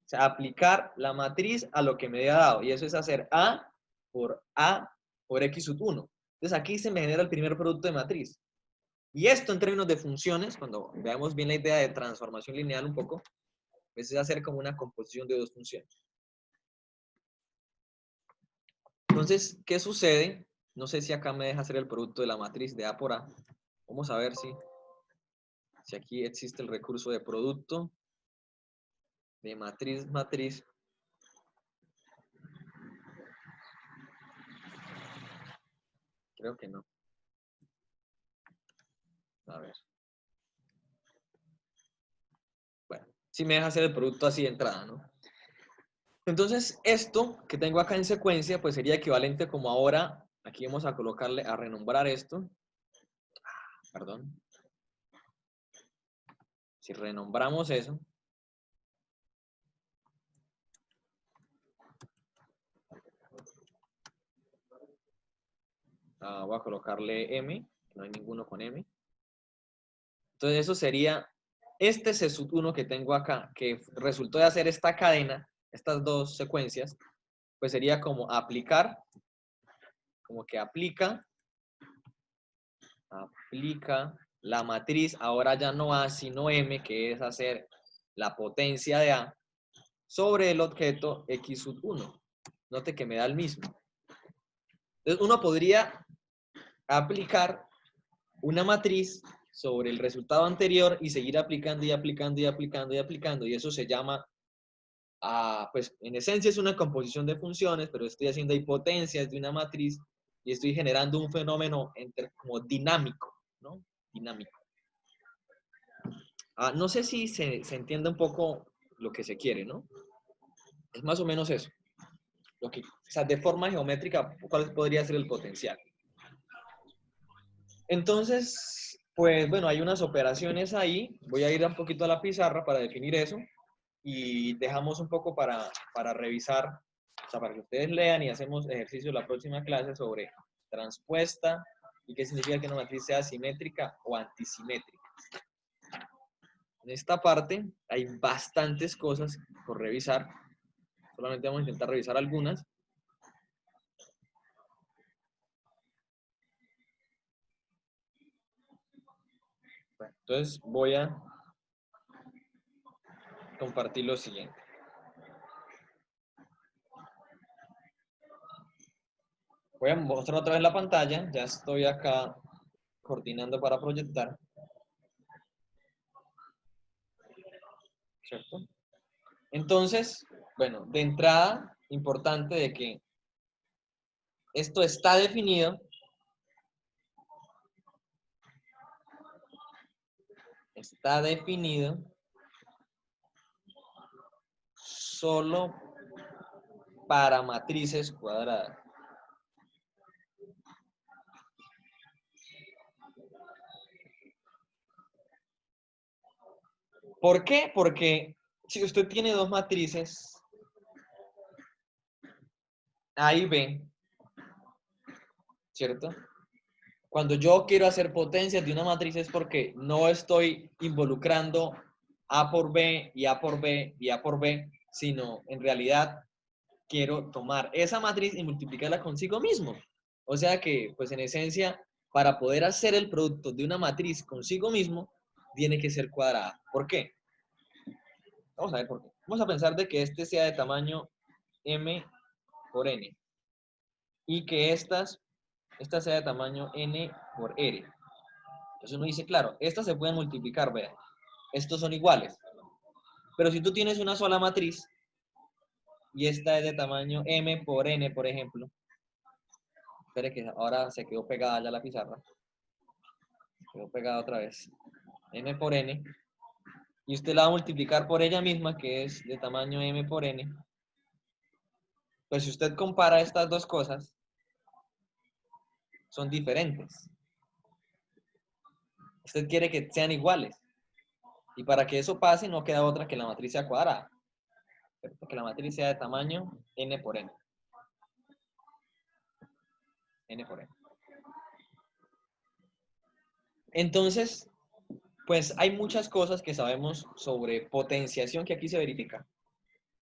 sea, aplicar la matriz a lo que me había dado. Y eso es hacer A por X sub 1. Entonces aquí se me genera el primer producto de matriz. Y esto en términos de funciones, cuando veamos bien la idea de transformación lineal un poco, pues es hacer como una composición de dos funciones. Entonces, ¿qué sucede? No sé si acá me deja hacer el producto de la matriz de A por A. Vamos a ver si aquí existe el recurso de producto de matriz. Creo que no. A ver. Bueno, si me deja hacer el producto así de entrada, ¿no? Entonces, esto que tengo acá en secuencia, pues sería equivalente como ahora, aquí vamos a colocarle, a renombrar esto. Perdón. Si renombramos eso, voy a colocarle M, no hay ninguno con M. Entonces eso sería este C sub 1 que tengo acá, que resultó de hacer esta cadena, estas dos secuencias, pues sería como aplicar, como que aplica la matriz, ahora ya no A, sino M, que es hacer la potencia de A, sobre el objeto X sub 1. Note que me da el mismo. Entonces uno podría aplicar una matriz sobre el resultado anterior y seguir aplicando y aplicando y aplicando y aplicando, y eso se llama, pues en esencia es una composición de funciones, pero estoy haciendo hipotencias de una matriz y estoy generando un fenómeno como dinámico, ¿no? Dinámico. No sé si se entiende un poco lo que se quiere, ¿no? Es más o menos eso. O sea, de forma geométrica, ¿cuál podría ser el potencial? Entonces, pues bueno, hay unas operaciones ahí. Voy a ir un poquito a la pizarra para definir eso y dejamos un poco para revisar, o sea, para que ustedes lean y hacemos ejercicio la próxima clase sobre transpuesta y qué significa que una matriz sea simétrica o antisimétrica. En esta parte hay bastantes cosas por revisar. Solamente vamos a intentar revisar algunas. Bueno, entonces voy a compartir lo siguiente. Voy a mostrar otra vez la pantalla. Ya estoy acá coordinando para proyectar. ¿Cierto? Entonces, bueno, de entrada, importante de que esto está definido. Está definido solo para matrices cuadradas. ¿Por qué? Porque si usted tiene dos matrices, A y B, ¿cierto? Cuando yo quiero hacer potencias de una matriz es porque no estoy involucrando A por B y A por B y A por B, sino en realidad quiero tomar esa matriz y multiplicarla consigo mismo. O sea que, pues en esencia, para poder hacer el producto de una matriz consigo mismo, tiene que ser cuadrada. ¿Por qué? Vamos a ver por qué. Vamos a pensar de que este sea de tamaño m por n y que esta sea de tamaño n por r. Entonces uno dice, claro, estas se pueden multiplicar, vean, estos son iguales. Pero si tú tienes una sola matriz y esta es de tamaño m por n, por ejemplo, espere que ahora se quedó pegada ya la pizarra, se quedó pegada otra vez, m por n, y usted la va a multiplicar por ella misma, que es de tamaño m por n, pues si usted compara estas dos cosas, son diferentes. Usted quiere que sean iguales. Y para que eso pase, no queda otra que la matriz sea cuadrada. ¿Cierto? Que la matriz sea de tamaño n por n. N por n. Entonces, pues hay muchas cosas que sabemos sobre potenciación que aquí se verifica,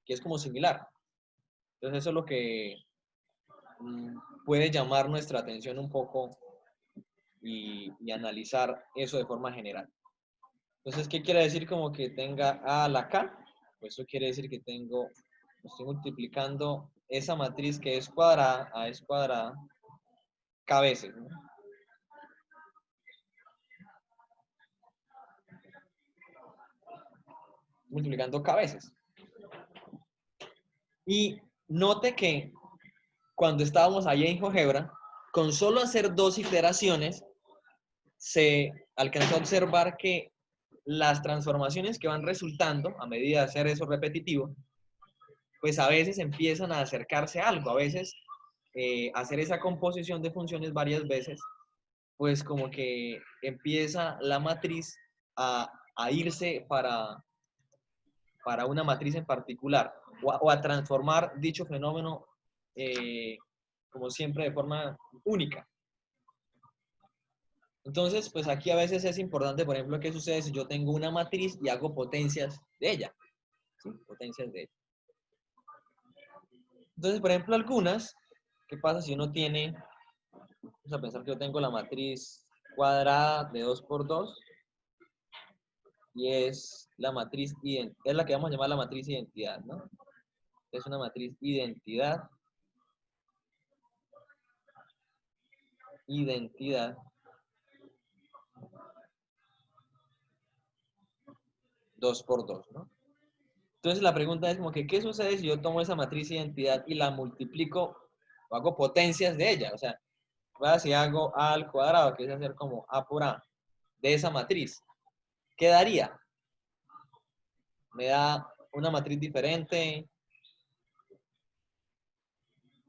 que es como similar. Entonces eso es lo que puede llamar nuestra atención un poco y analizar eso de forma general. Entonces, ¿qué quiere decir como que tenga A a la K? Pues eso quiere decir que estoy multiplicando esa matriz que es cuadrada, A es cuadrada, K veces, ¿no? Multiplicando K veces. Y note que cuando estábamos ahí en GeoGebra, con solo hacer 2 iteraciones, se alcanzó a observar que las transformaciones que van resultando, a medida de hacer eso repetitivo, pues a veces empiezan a acercarse a algo, a veces hacer esa composición de funciones varias veces, pues como que empieza la matriz a irse para una matriz en particular, o a transformar dicho fenómeno, como siempre, de forma única. Entonces, pues aquí a veces es importante, por ejemplo, qué sucede si yo tengo una matriz y hago potencias de ella. ¿Sí? Potencias de ella. Entonces, por ejemplo, algunas, ¿qué pasa si uno tiene, vamos a pensar que yo tengo la matriz cuadrada de 2 por 2 y es la matriz, es la que vamos a llamar la matriz identidad, ¿no? Es una matriz identidad 2 por 2, ¿no? Entonces la pregunta es como que, ¿qué sucede si yo tomo esa matriz identidad y la multiplico o hago potencias de ella? O sea, si hago A al cuadrado, que es hacer como A por A, de esa matriz, ¿qué daría? Me da una matriz diferente.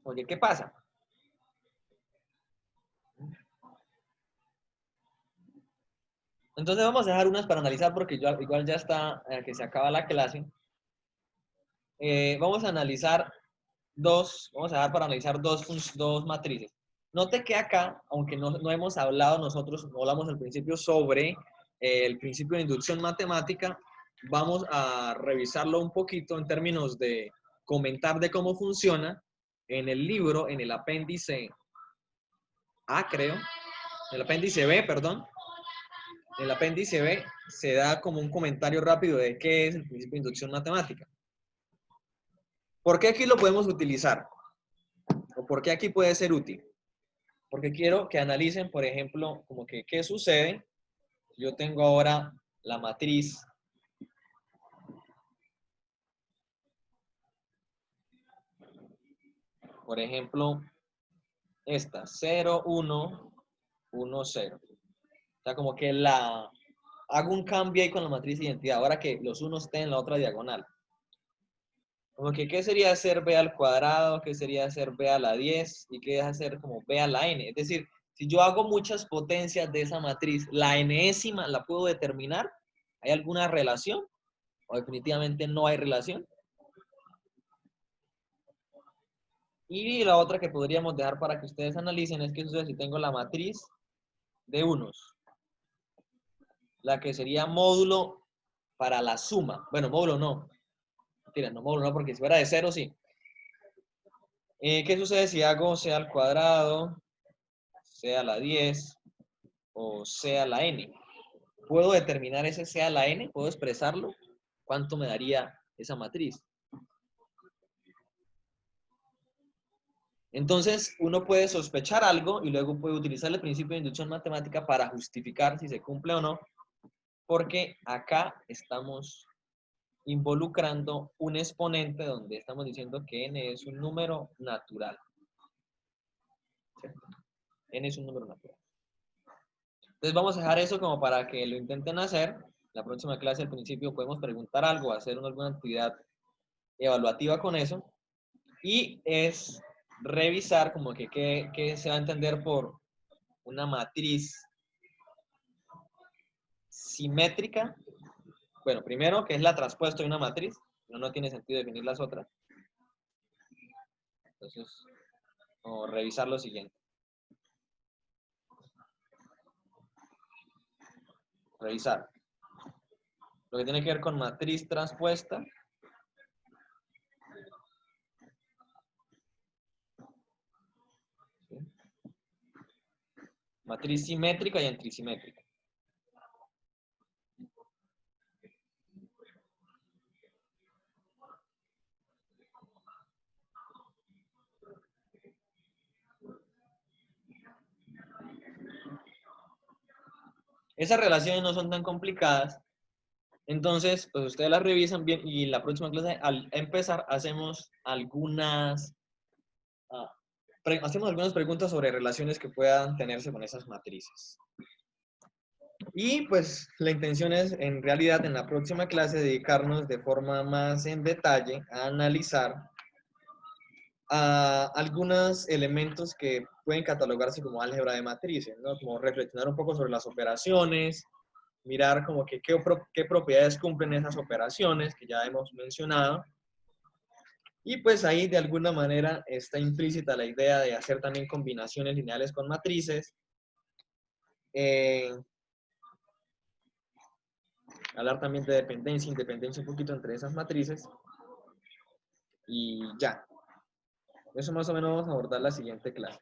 Oye, ¿qué pasa? Entonces vamos a dejar unas para analizar porque igual ya está, que se acaba la clase. Vamos a analizar vamos a dejar para analizar dos matrices. Note que acá, aunque no hemos hablado nosotros, no hablamos al principio sobre el principio de inducción matemática, vamos a revisarlo un poquito en términos de comentar de cómo funciona en el libro, en el apéndice A, creo, en el apéndice B, perdón. En el apéndice B se da como un comentario rápido de qué es el principio de inducción matemática. ¿Por qué aquí lo podemos utilizar? ¿O por qué aquí puede ser útil? Porque quiero que analicen, por ejemplo, como que qué sucede. Yo tengo ahora la matriz por ejemplo, esta, 0, 1, 1, 0. O sea, como que hago un cambio ahí con la matriz de identidad, ahora que los unos estén en la otra diagonal. Como que, ¿qué sería hacer b al cuadrado? ¿Qué sería hacer b a la 10? ¿Y qué es hacer como b a la n? Es decir, si yo hago muchas potencias de esa matriz, ¿la enésima la puedo determinar? ¿Hay alguna relación? ¿O definitivamente no hay relación? Y la otra que podríamos dejar para que ustedes analicen es qué sucede si tengo la matriz de unos. La que sería módulo para la suma. Bueno, módulo no. Mentira, no módulo no, porque si fuera de 0, sí. ¿Qué sucede si hago c al cuadrado, c a la 10 o c a la n? ¿Puedo determinar ese c a la n? ¿Puedo expresarlo? ¿Cuánto me daría esa matriz? Entonces, uno puede sospechar algo y luego puede utilizar el principio de inducción matemática para justificar si se cumple o no, porque acá estamos involucrando un exponente donde estamos diciendo que n es un número natural. ¿Cierto? N es un número natural. Entonces vamos a dejar eso como para que lo intenten hacer. La próxima clase al principio podemos preguntar algo, hacer alguna actividad evaluativa con eso. Y es revisar como que qué se va a entender por una matriz simétrica. Bueno, primero, que es la transpuesta de una matriz. No tiene sentido definir las otras. Entonces, vamos a revisar lo siguiente. Revisar. Lo que tiene que ver con matriz transpuesta. ¿Sí? Matriz simétrica y antrisimétrica. Esas relaciones no son tan complicadas. Entonces, pues ustedes las revisan bien y la próxima clase, al empezar, hacemos algunas preguntas sobre relaciones que puedan tenerse con esas matrices. Y pues la intención es, en realidad, en la próxima clase, dedicarnos de forma más en detalle a analizar algunos elementos que pueden catalogarse como álgebra de matrices, ¿no? Como reflexionar un poco sobre las operaciones, mirar como que qué propiedades cumplen esas operaciones que ya hemos mencionado. Y pues ahí de alguna manera está implícita la idea de hacer también combinaciones lineales con matrices. Hablar también de dependencia, independencia un poquito entre esas matrices. Y ya. Eso más o menos vamos a abordar la siguiente clase.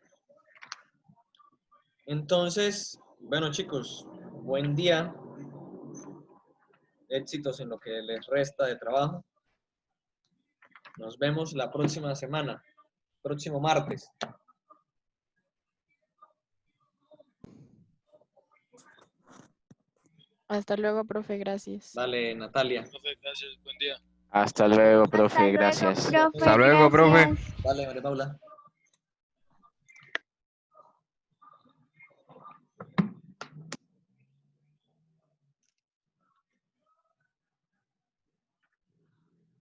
Entonces, bueno chicos, buen día. Éxitos en lo que les resta de trabajo. Nos vemos la próxima semana, próximo martes. Hasta luego, profe, gracias. Dale, Natalia. Profe, gracias, buen día. Hasta luego, Hasta profe, luego, gracias. profe, Hasta luego, profe. gracias. Dale, María Paula.